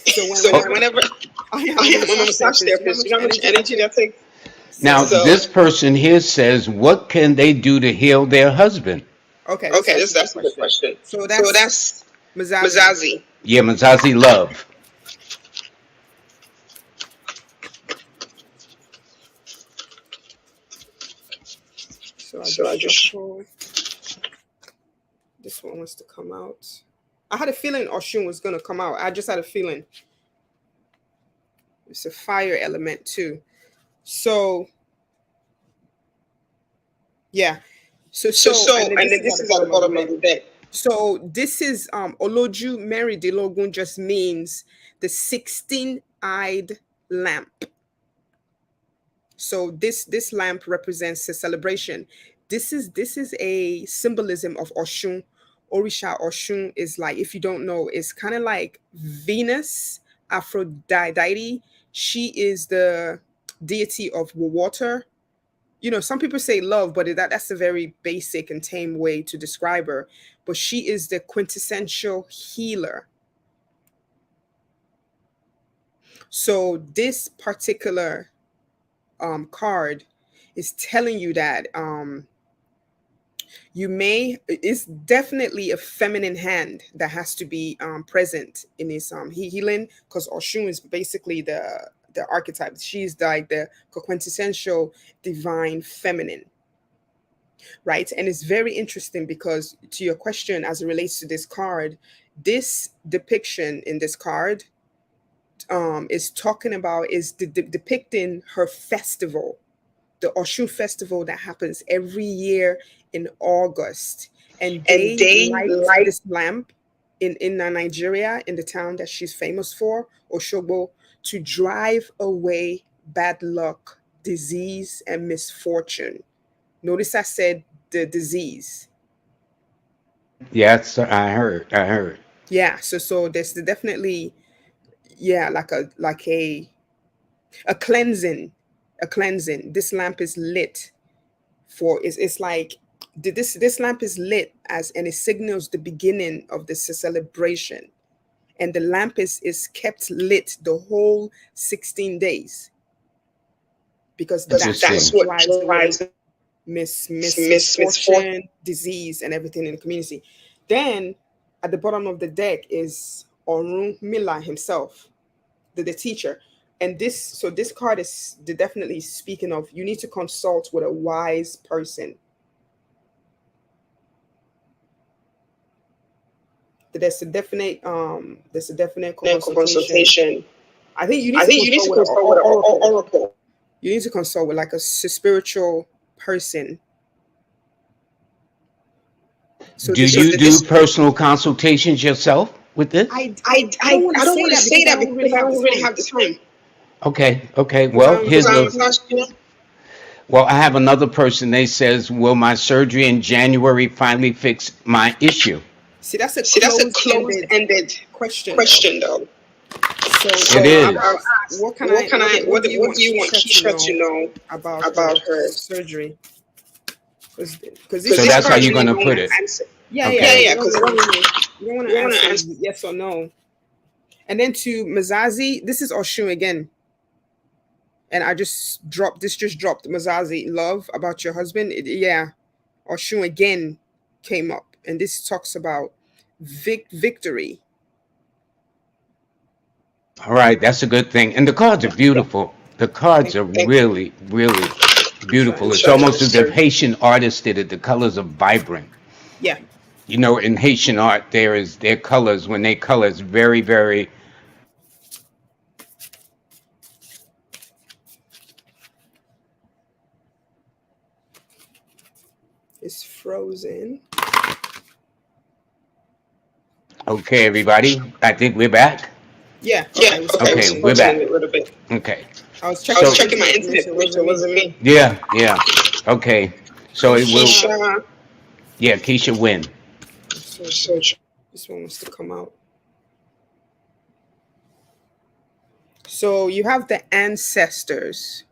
So So Oh, whenever I am a I'm a massage massage therapist, you know how therapist, you much know how much energy that energy that takes. takes. now, So So this person here says, what can they do to heal their husband? okay, okay, that's a good that's a good question. question. So So that's that's Mazazi. Mazazi. Yeah, Mazazi Love. So I So just I just shuffle. This one wants to come out. I had a feeling Oshun was gonna come out. I just had a feeling. It's a fire element too. So yeah. And then and this then is at this the is at the bottom of the bottom of deck. the deck. So this is Oloju Mary Delogun just means the 16-eyed lamp. So this lamp represents a celebration. This is a symbolism of Oshun. Orisha Oshun is like, if you don't know, it's kind of like Venus, Aphrodite. She is the deity of water. Some people say love, but that's a very basic and tame way to describe her. But she is the quintessential healer. So this particular card is telling you that it's definitely a feminine hand that has to be present in his healing, because Oshun is basically the archetype. She's like the quintessential divine feminine. right? And it's very interesting because, to your question, as it relates to this card, this depiction in this card is talking about, is depicting her festival, the Oshun festival that happens every year in August. And and they they light like this lamp in Nigeria, in the town that she's famous for, Oshogbo, to drive away bad luck, disease, and misfortune. Notice I said the disease. Yes, I heard. I heard. Yeah, so there's definitely, yeah, like a cleansing, a cleansing. This lamp is lit for, it's like, this lamp is lit as, and it signals the beginning of this celebration. And the lamp is kept lit the whole 16 days, because that's Interesting. what drives away misfortune. misfortune, disease, and everything in the community. Then at the bottom of the deck is Orun Mila himself, the teacher. And this card is definitely speaking of, you need to consult with a wise person. There's a definite consultation. Consultation. I think you need I to think you need consult to with an consult with an oracle. oracle. You need to consult with like a spiritual person. So Do this you is, do personal consultations yourself with this? I don't want to I don't say want to that say because I that don't because really I have the don't really time. have the time. Okay, okay. Because Well, I'm here's Because a I'm not, you know. well, I have another person. They says, "Will my surgery in January finally fix my issue?" See, that's a See, that's a closed-ended closed-ended question, though. question, though. So It I'll is. ask, what do you What want do you want Keisha to Keisha to know know about her about her? surgery? Because Because So this this that's how card card you're really gonna don't put it. answer. yeah, Yeah, Okay. yeah, because you don't want you to don't want to answer answer. yes or no. And then to Mazazi, this is Oshun again. And just dropped Mazazi, love about your husband. Yeah, Oshun again came up. And this talks about victory. All right, that's a good thing. And the cards are beautiful. The cards Thank are you. really, really That's right. beautiful. It's almost as if Haitian artists did it. The colors are vibrant. Yeah, You know, in Haitian art, there is their colors. When they color, it's very, very. it's frozen. Okay, everybody. I think we're back. Yeah, Yeah, okay, it was okay, Okay, it's frozen. we're frozen back. a little bit. Okay. I was I checking was my checking my internet to make internet sure to it make sure wasn't it me. wasn't me. Yeah, yeah. Okay. So it will. Keisha, Yeah, Keisha win. I'm searching. so This one wants to come out. So you have the ancestors.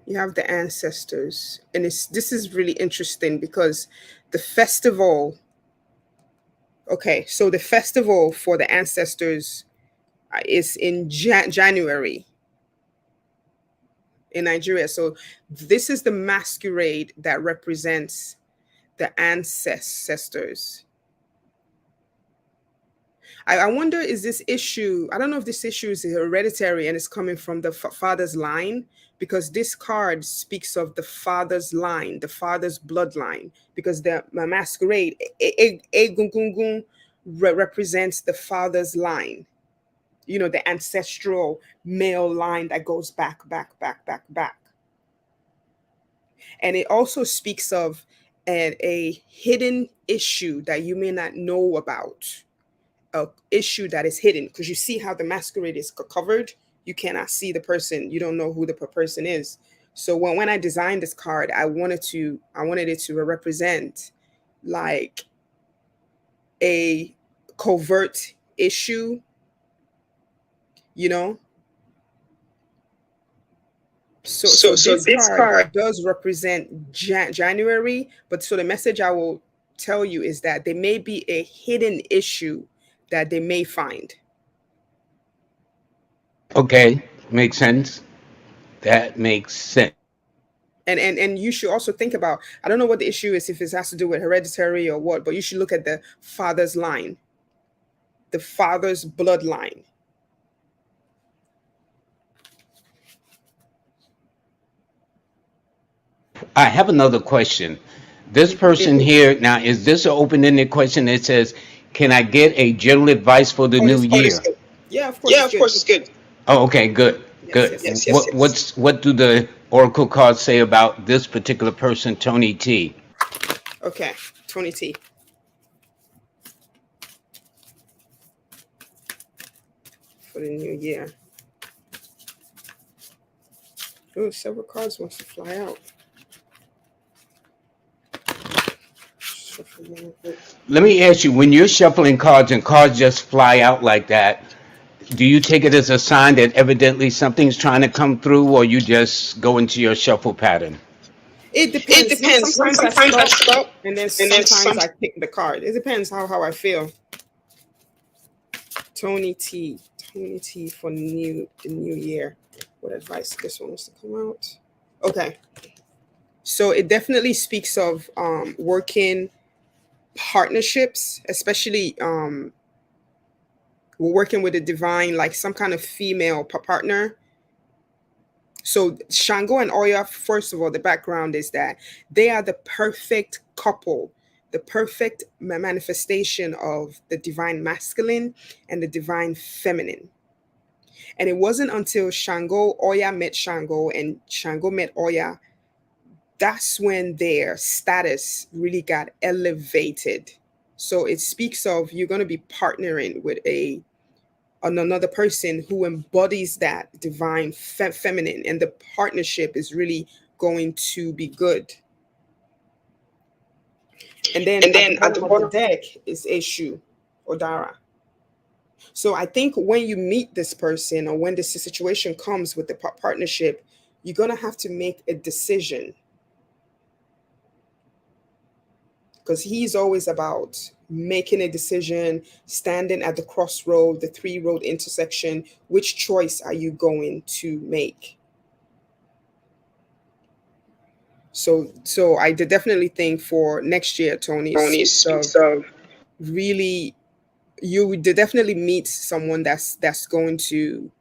You have the ancestors, and this is really interesting because the festival. Okay, so the festival for the ancestors is in January in Nigeria. So this is the masquerade that represents the ancestors. I wonder, is this issue, I don't know if this issue is hereditary and it's coming from the father's line, because this card speaks of the father's line, the father's bloodline, because the masquerade, Egungungun, represents the father's line, you know, the ancestral male line that goes back, back, back, back, back. And it also speaks of a hidden issue that you may not know about, a issue that is hidden, because you see how the masquerade is covered. You cannot see the person. You don't know who the person is. So when I designed this card, I wanted it to represent like a covert issue, you know. So so this this card card. does represent January, but so the message I will tell you is that there may be a hidden issue that they may find. Okay, makes sense. That makes sense. And you should also think about, I don't know what the issue is, if it has to do with hereditary or what, but you should look at the father's line, the father's bloodline. I have another question. This person here now, is this an open-ended question that says, "Can I get a general advice for the Oh, new this good. year?" Yeah, of course Yeah, it's of good. course it's good. Oh, okay, good, Yes, good. yes, yes. What do the oracle cards say about this particular person, Tony T? Okay, 20T for the new year. Oh, several cards wants to fly out. Shuffle them. Let me ask you, when you're shuffling cards and cards just fly out like that, do you take it as a sign that evidently something's trying to come through, or you just go into your shuffle pattern? It It depends. depends. Sometimes I Sometimes I stop, stop, and then and then sometimes some. I pick the card. It depends how I feel. Tony T. Tony T for the new year. What advice this one wants to come out? Okay. So it definitely speaks of working partnerships, especially working with a divine, like some kind of female partner. So Shango and Oya, first of all, the background is that they are the perfect couple, the perfect manifestation of the divine masculine and the divine feminine. And it wasn't until Shango, Oya met Shango, and Shango met Oya, that's when their status really got elevated. So it speaks of you're going to be partnering with another person who embodies that divine feminine, and the partnership is really going to be good. And then And at the then at bottom the of the bottom, deck is Eshu Odara. So I think when you meet this person or when this situation comes with the partnership, you're going to have to make a decision, because he's always about making a decision, standing at the crossroad, the three road intersection. Which choice are you going to make? So I definitely think for next year, Tony, it Tony speaks speaks of of. really, you would definitely meet someone that's going to,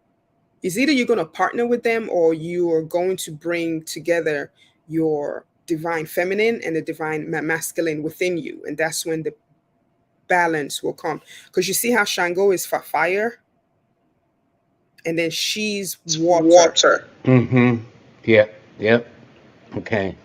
is either you're going to partner with them or you are going to bring together your divine feminine and the divine masculine within you, and that's when the balance will come. Because you see how Shango is fire, and then she's water. Water. Mm-hmm. Yep. Yep. Okay.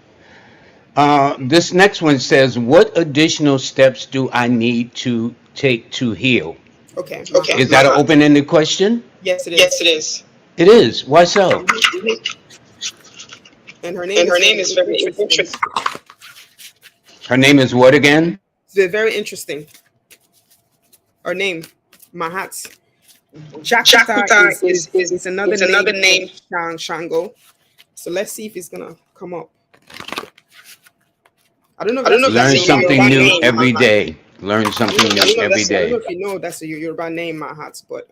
This next one says, "What additional steps do I need to take to heal?" Okay, Okay, Is Mahat. that an Mahat. open-ended question? Yes, it Yes, it is. is. It is. Why so? Mhm. And her name And is her name very is very interesting. interesting. Her name is what again? They're very interesting. Her name, Mahat. Jakuta Jakuta is is is is another is another name for name. Shango. So let's see if it's gonna come up. I don't know if I don't that's know a if that's Learn a Yoruba something Yoruba new name. name. every day. Learn I don't know something if new that's every I don't know day. if you know that's a Yoruba name, Mahat, but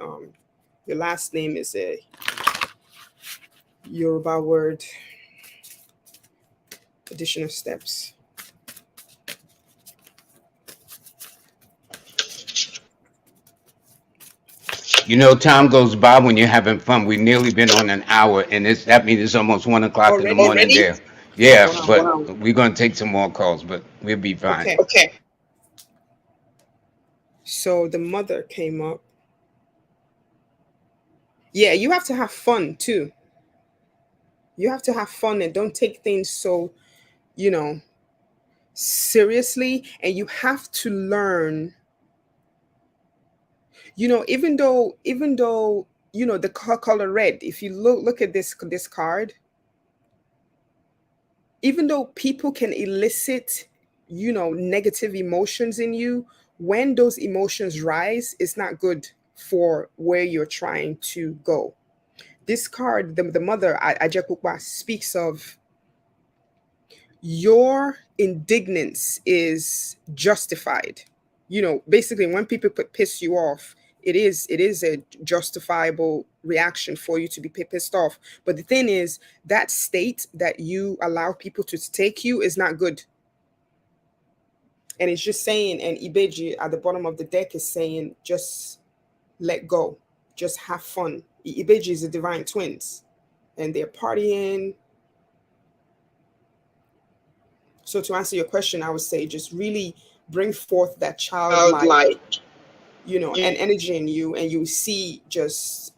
your last name is a Yoruba word. Additional steps. You know, time goes by when you're having fun. We've nearly been on an hour, and that means it's almost 1 o'clock in the Already? morning Already? there. Yeah, Wow. but we're gonna take some more calls, but we'll be fine. Okay. Okay. So the mother came up. Yeah, you have to have fun too. You have to have fun and don't take things so, you know, seriously. And you have to learn, even though, the color red, if you look at this card, even though people can elicit, negative emotions in you, when those emotions rise, it's not good for where you're trying to go. This card, the mother, Ajekukwa, speaks of your indignance is justified. Basically, when people piss you off, it is a justifiable reaction for you to be pissed off. But the thing is, that state that you allow people to take you is not good. And it's just saying, and Ibeji at the bottom of the deck is saying, just let go, just have fun. Ibeji is the divine twins, and they're partying. So to answer your question, I would say just really bring forth that childlike, childlike, and energy in you, and you see just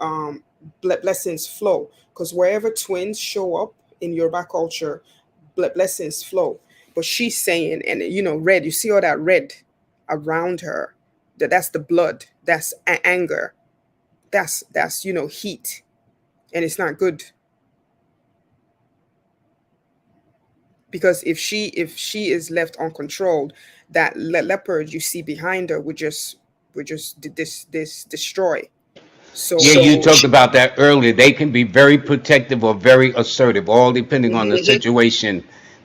blessings flow. Because wherever twins show up in Yoruba culture, blessings flow. But she's saying, and red, you see all that red around her, that's the blood, that's anger, that's heat, and it's not good. Because if she is left uncontrolled, that leopard you see behind her would just this destroy. So Yeah, you talked about that earlier. They can be very protective or very assertive, all depending on the hmm situation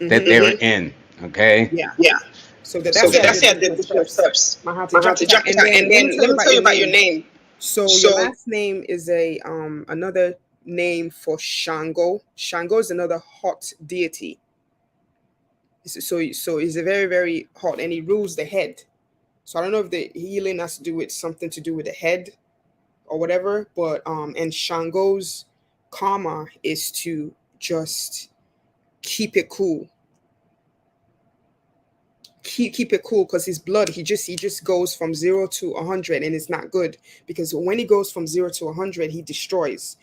that hmm they're in. Okay. yeah. yeah. So that's So the that's the additional additional steps. steps. I have to I have drop to it down, drop it and down. then And let then me tell let you me about tell you your about your name. name. So your So last name is a another name for Shango. Shango is another hot deity. So he's a very, very hot, and he rules the head. So I don't know if the healing has to do with something to do with the head or whatever, but and Shango's karma is to just keep it cool. Keep it cool, because his blood, he just goes from 0 to 100, and it's not good. Because when he goes from 0 to 100, he destroys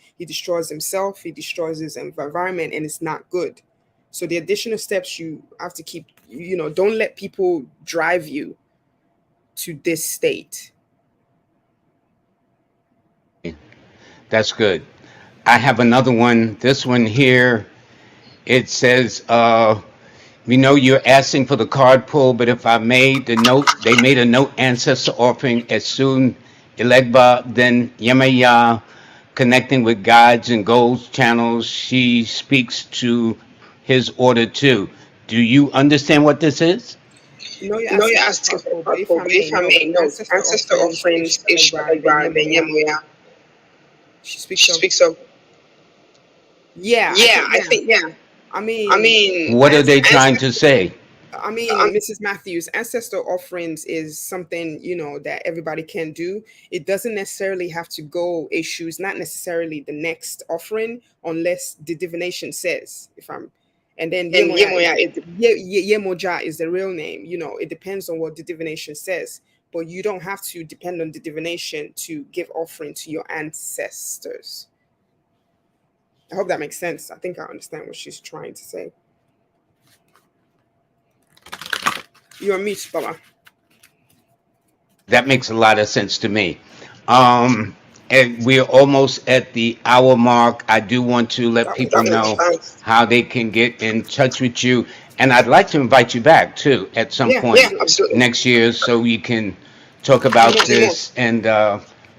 himself, he destroys his environment, and it's not good. So the additional steps you have to keep, don't let people drive you to this state. That's good. I have another one. This one here, it says, we know you're asking for the card pull, but if I made the note, they made a note ancestor offering as soon Elegba, then Yemaya, connecting with guides and goals channels. She speaks to his order too. Do you understand what this is? No, you're no, asking you're for the asking card for the pull, but card if pull, I but may if I know, may know, ancestor ancestor offerings offerings ish ish Benyam Moya. Benyamuya. She speaks She of. speaks of. Yeah, I Yeah, think, I yeah. think yeah. I I mean, mean, What are they trying ancestor. to say? Mrs. Matthews, ancestor offerings is something, that everybody can do. It doesn't necessarily have to go issues, not necessarily the next offering, unless the divination says. If I'm, and then And Yemoya is Yemoya is Yemoja is the real name. It depends on what the divination says, but you don't have to depend on the divination to give offering to your ancestors. I hope that makes sense. I think I understand what she's trying to say. You're on mute, Baba. That makes a lot of sense to me. And we're almost at the hour mark. I do want to let That was people that was know fast. fast. how they can get in touch with you. And I'd like to invite you back too at some Yeah, point Yeah, absolutely. absolutely. next year so we can talk See about more. this. And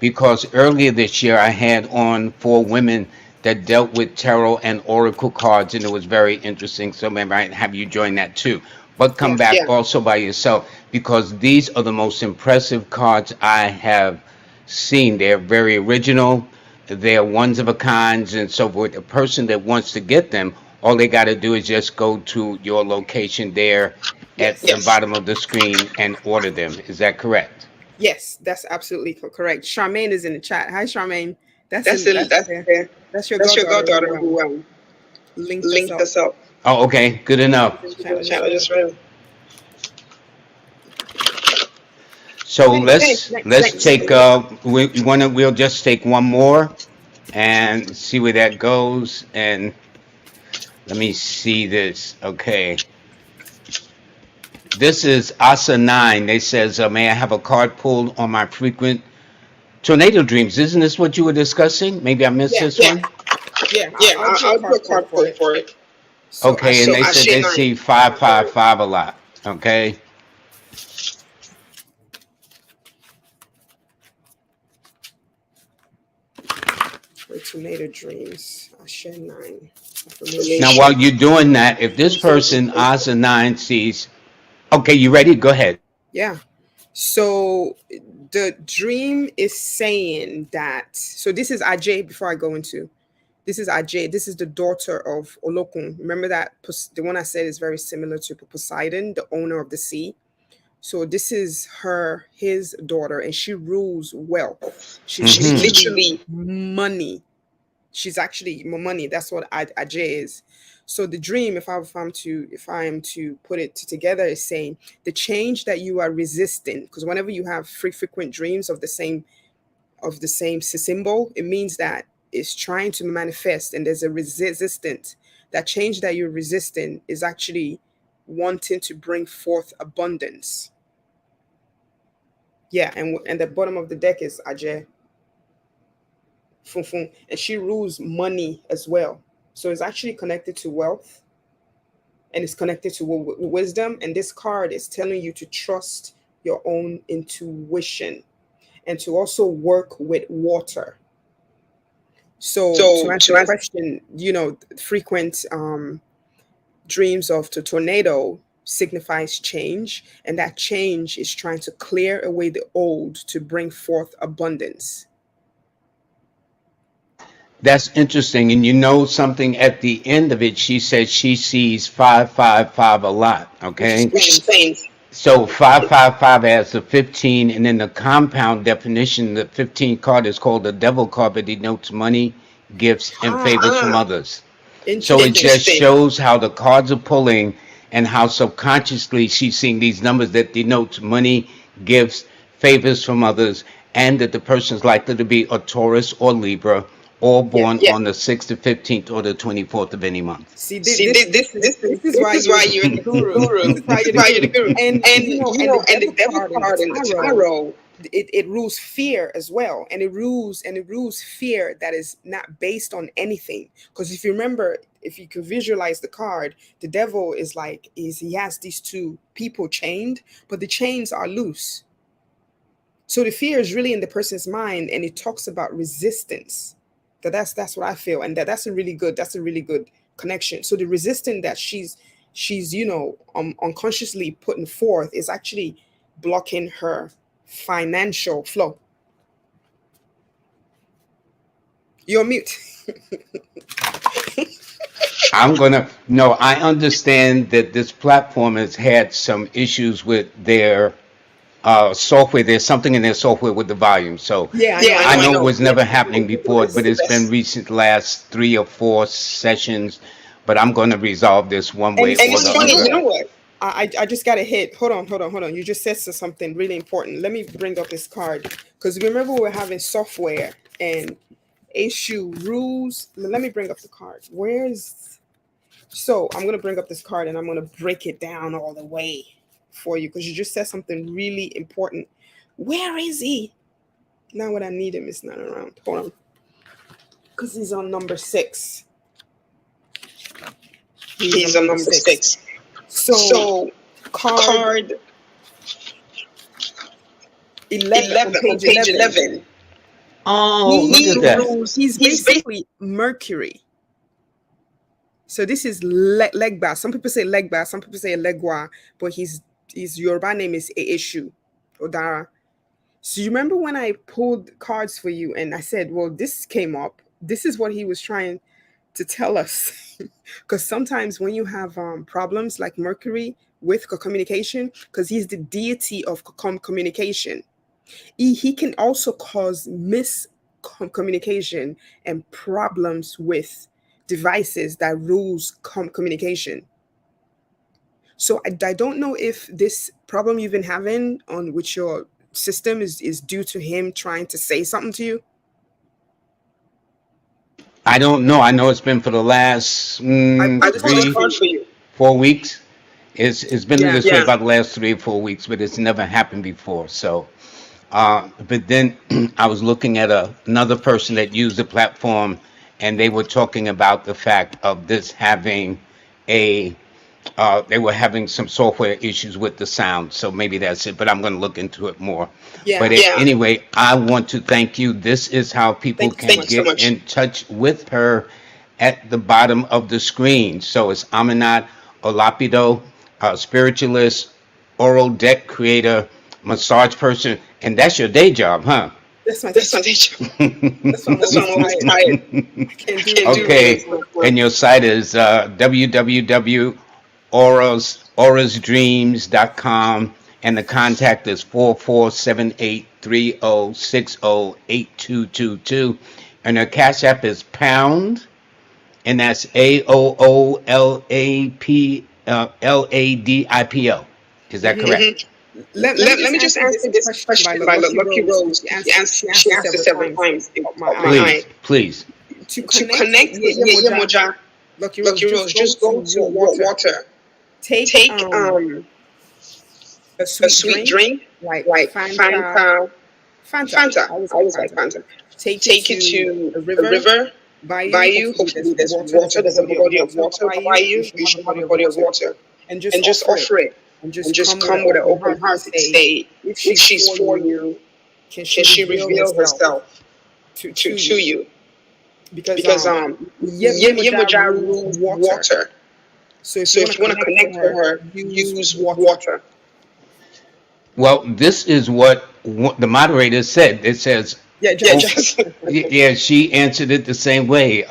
because earlier this year I had on 4 women that dealt with tarot and oracle cards, and it was very interesting. So maybe I have you join that too. But come Yeah. back Yeah. also by yourself because these are the most impressive cards I have seen. They're very original. They're ones of a kinds and so forth. A person that wants to get them, all they got to do is just go to your location there at Yes. the Yes. bottom of the screen and order them. Is that correct? Yes, that's absolutely correct. Charmaine is in the chat. Hi, Charmaine. That's That's in. the That's that's okay. the That's your that's your goddaughter goddaughter who who linked us linked up. us up. Oh, okay, good She's enough. in the She's chat. in I the just chat. I read. just read. So Okay, let's next. take we'll just take one more and see where that goes. And let me see this. Okay, this is Asa 9. They says, may I have a card pulled on my frequent tornado dreams? Isn't this what you were discussing? Maybe I missed Yeah, this Yeah. one. yeah. Yeah. I'll do a I'll do card a pull card for pull it. for it. So Okay, and So Ashe they said Ashe they 9. 9. see 555 a lot. Okay, For tornado dreams. Ashe 9. now Affirmation. while Affirmation. you're doing that, if this person Asa 9 sees, okay, you ready? Go ahead. Yeah. So the dream is saying that. So this is Ajay. Before I go into, this is Ajay. This is the daughter of Olokun. Remember that the one I said is very similar to Poseidon, the owner of the sea. So this is his daughter, and she rules wealth. She's She's Mm-hmm. literally literally money. She's actually money. That's what Ajay is. So the dream, if I am to put it together, is saying the change that you are resisting. Because whenever you have frequent dreams of the same symbol, it means that it's trying to manifest, and there's a resistance. That change that you're resisting is actually wanting to bring forth abundance. Yeah, and the bottom of the deck is Ajay. Fun Fun, and she rules money as well. So it's actually connected to wealth, and it's connected to wisdom. And this card is telling you to trust your own intuition and to also work with water. So to answer the question, frequent dreams of the tornado signifies change, and that change is trying to clear away the old to bring forth abundance. That's interesting. And you know something at the end of it, she says she sees 555 a lot. Okay. Which explains. So 555 has the 15, and then the compound definition, the 15 card is called the devil card, but denotes money, gifts, and favors from others. So it just shows how the cards are pulling and how subconsciously she's seeing these numbers that denotes money, gifts, favors from others, and that the person's likely to be a Taurus or Libra, all born on the 6th, the 15th, or the 24th of any month. See, this is why you're the guru. This is why you're the guru. And the devil card in the tarot, it rules fear as well, and it rules fear that is not based on anything. Because if you remember, if you could visualize the card, the devil he has these two people chained, but the chains are loose. So the fear is really in the person's mind, and it talks about resistance. That's what I feel, and that's a really good connection. So the resistance that she's unconsciously putting forth is actually blocking her financial flow. You're mute. I understand that this platform has had some issues with their software. There's something in their software with the volume. So I know it was never happening before, but it's been recent last 3 or 4 sessions. But I'm going to resolve this one way or the other. You know what? I just got a hit. Hold on. You just said something really important. Let me bring up this card, because remember we're having software and issue rules. Let me bring up the card. So I'm going to bring up this card, and I'm going to break it down all the way for you, because you just said something really important. Where is he? Now when I need him, it's not around. Hold on. Because he's on number 6. He's on number 6. So card 11 on page 11. Oh, look at that. He's basically Mercury. So this is Legba. Some people say Legba, some people say Legwa, but his Yoruba name is Eeshu Odara. So you remember when I pulled cards for you and I said, well, this came up. This is what he was trying to tell us. Because sometimes when you have problems like Mercury with communication, because he's the deity of communication, he can also cause miscommunication and problems with devices that rules communication. So I don't know if this problem you've been having with your system is due to him trying to say something to you. I don't know. I know it's been for the last 3, 4 weeks. It's been this way about the last 3 or 4 weeks, but it's never happened before. So, but then I was looking at another person that used the platform, and they were talking about the fact of this having they were having some software issues with the sound. So maybe that's it, but I'm going to look into it more. Anyway, I want to thank you. This is how people can get in touch with her at the bottom of the screen. So it's Aminta Olapido, spiritualist, oral deck creator, massage person, and that's your day job, huh? That's my day job. That's why I'm always tired. I can't do it. Okay, and your site is www.aurasdreams.com, and the contact is 447830608222, and her cash app is pound and that's AOOLAPLADIPO. Is that Mm-hmm. correct? Let me just answer this question by Lucky Rose, because she asked it several times. It caught my eye. Please, please. To To connect with connect with Yemoja, Lucky Rose, Lucky just Rose, go just go to to water. water. Take Take a a sweet sweet drink drink like like Fanta. Fanta. I I always like always like Fanta. Fanta. Take it Take it to to a a river river by by you. you. Hopefully Hopefully there's there's water. There's a water. There's a body of body of water water by by you. You you. should You have a should have body a of body of water, water, and just and just offer it, offer it, and and just just come with an come with an open open heart and heart and say, say, if if she's she's for for you, you, can she can she reveal reveal herself herself to to you? you? Because Because Yemoja Yemoja rules rules water. water. So if So you want if to you want to connect with connect with her, her, use use water. water. Well, this is what the moderator said. It says, Yeah, Yeah, oh, just just yeah, she answered it the same way.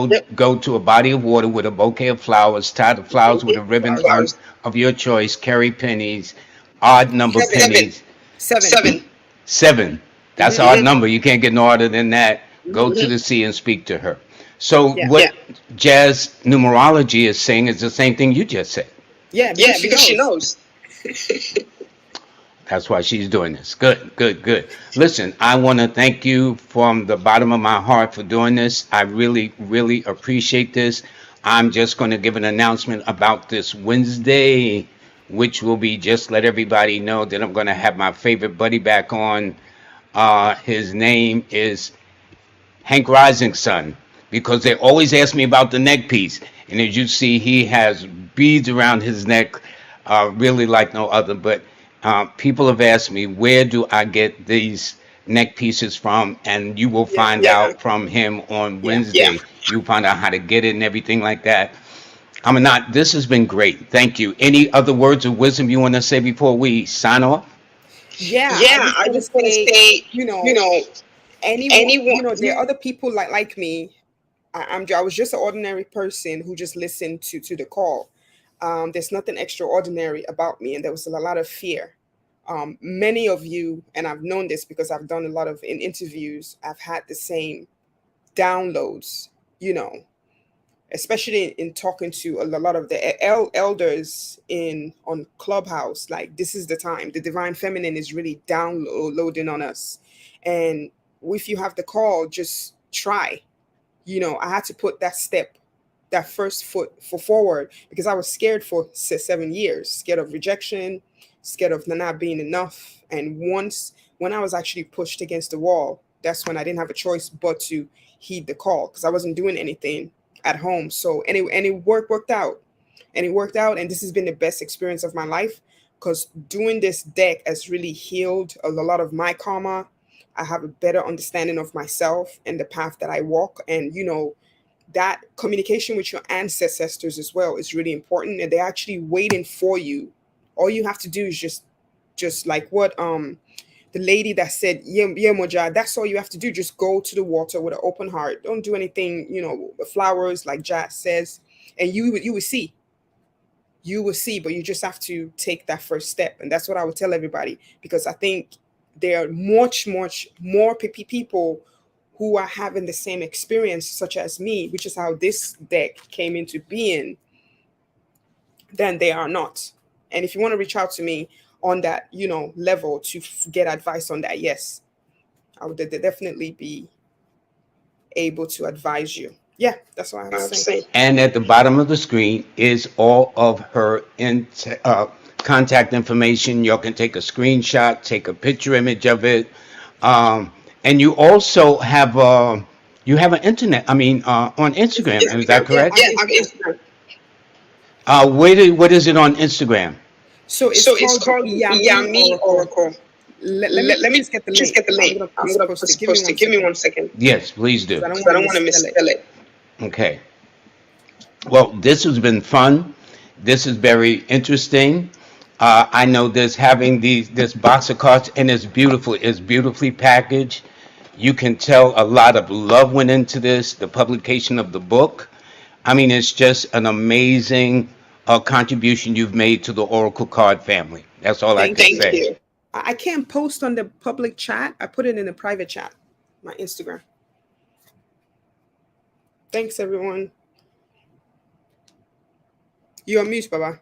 yep. Go to a body of water with a bouquet of flowers, tie the flowers with a ribbon Flowers. on of your choice, carry pennies, odd number Seven. pennies, Seven. seven. 7. That's an Mm-hmm. odd number. You can't get no harder than that. Go to Mm-hmm. the sea and speak to her. So Yeah. what jazz numerology is saying is the same thing you just said. Yeah, Yeah, because she because she knows. knows. That's why she's doing this. Good, good, good. Listen, I want to thank you from the bottom of my heart for doing this. I really, really appreciate this. I'm just going to give an announcement about this Wednesday, which will be just let everybody know that I'm going to have my favorite buddy back on. His name is Hank Rising Sun, because they always ask me about the neck piece. And as you see, he has beads around his neck, really like no other. But people have asked me, where do I get these neck pieces from? And you will Yeah. find out from him on Yeah. Wednesday. You'll find out how to get it and everything like that. I'm not, this has been great. Thank you. Any other words of wisdom you want to say before we sign off? Yeah, I Yeah, just I want to just want to say, say, you you know, know, anyone, anyone, there are other people like me. I was just an ordinary person who just listened to the call. There's nothing extraordinary about me, and there was a lot of fear. Many of you, and I've known this because I've done a lot of in interviews. I've had the same downloads. You know, especially in talking to a lot of the elders in on Clubhouse. Like, this is the time the divine feminine is really downloading on us, and if you have the call, just try. I had to put that step, that first foot for forward, because I was scared for 7 years, scared of rejection, scared of not being enough. And once, when I was actually pushed against the wall, that's when I didn't have a choice but to heed the call, because I wasn't doing anything at home. So and it worked out, and it worked out. And this has been the best experience of my life, because doing this deck has really healed a lot of my karma. I have a better understanding of myself and the path that I walk. And that communication with your ancestors as well is really important, and they're actually waiting for you. All you have to do is just like what the lady that said, yeah, yeah, Moja, that's all you have to do. Just go to the water with an open heart. Don't do anything, flowers, like Jazz says, and you will see, but you just have to take that first step. And that's what I would tell everybody, because I think there are much more people who are having the same experience, such as me, which is how this deck came into being, than they are not. And if you want to reach out to me on that, level to get advice on that, yes, I would definitely be able to advise you. Yeah, that's what I have to say. And at the bottom of the screen is all of her contact information. You can take a screenshot, take a picture image of it, and you have an internet. I mean, on Instagram. Is that Yeah, correct? I'm I'm Instagram. Instagram. What is it on Instagram? So it's So it's called called Yami Yami Oracle. Oracle. Let me just get the Just link. get the I'm link. gonna I'm post gonna post it. Give me post one it. Give me second, 1 second, Yes, please because do. I don't because want I to don't want to misspell it. misspell it. Okay. Well, this has been fun. This is very interesting. I know this having this box of cards, and it's beautiful. It's beautifully packaged. You can tell a lot of love went into this. The publication of the book. I mean, it's just an amazing contribution you've made to the Oracle card family. That's all I Thank can Thank you. say. you. I can't post on the public chat. I put it in the private chat, my Instagram. Thanks, everyone. You're on mute, Baba.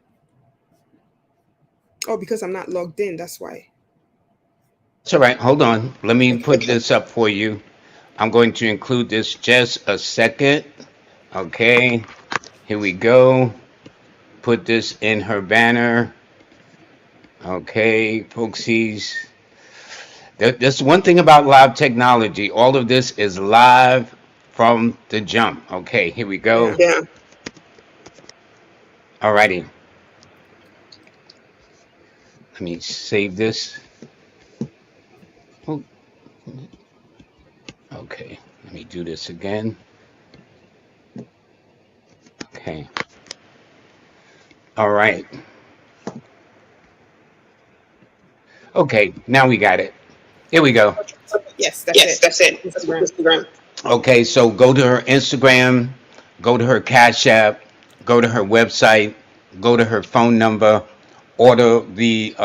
Oh, because I'm not logged in. That's why. It's all right. Hold on. Let me put Okay. this up for you. I'm going to include this just a second. Okay. Here we go. Put this in her banner. Okay, folksies. There's one thing about live technology. All of this is live from the jump. Okay, here we go. Yeah. Yeah. Alrighty. Let me save this. Oh, okay. Let me do this again. Okay. All right. Okay, now we got it. Here we go. Yes, that's Yes, it. that's it. That's Instagram. Instagram. Okay, so go to her Instagram, go to her Cash App, go to her website, go to her phone number, order the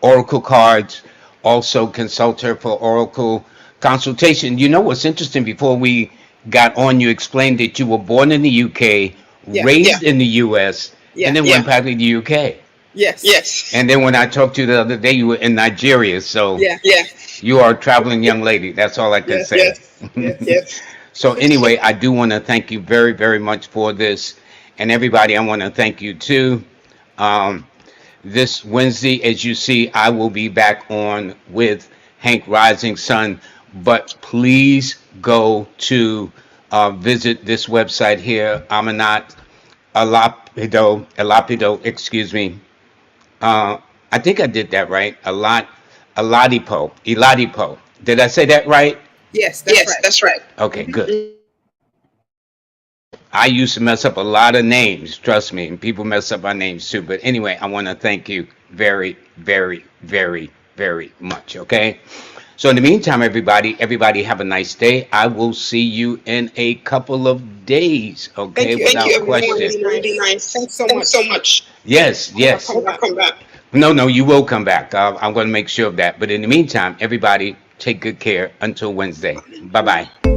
Oracle cards, also consult her for Oracle consultation. You know what's interesting? Before we got on, you explained that you were born in the UK, Yeah. raised in the US, and Yeah. then went back to the UK. Yes. Yes. And then when I talked to you the other day, you were in Nigeria. So Yeah. Yeah. you are a traveling young lady. That's all I can Yes. say. Yes. Yes. Yes. So anyway, I do want to thank you very, very much for this. And everybody, I want to thank you too. Um, this Wednesday, as you see, I will be back on with Hank Rising Sun. But please go to visit this website here, Aminat Olapido, excuse me. Uh, I think I did that right. Eladipo. Did I say that right? Yes, that's Yes, right. that's right. Okay, good. I used to mess up a lot of names, trust me, and people mess up my names too. But anyway, I want to thank you very, very, very, very much. Okay. So in the meantime, everybody have a nice day. I will see you in a couple of days. Okay, Thank you, Thank without you, everyone. It's everyone. question. It's really really nice. nice. Thanks so Thanks so much. much. Yes, I hope I yes. come Hope I back. come back. No, you will come back. I'm going to make sure of that. But in the meantime, everybody take good care until Wednesday. Bye bye.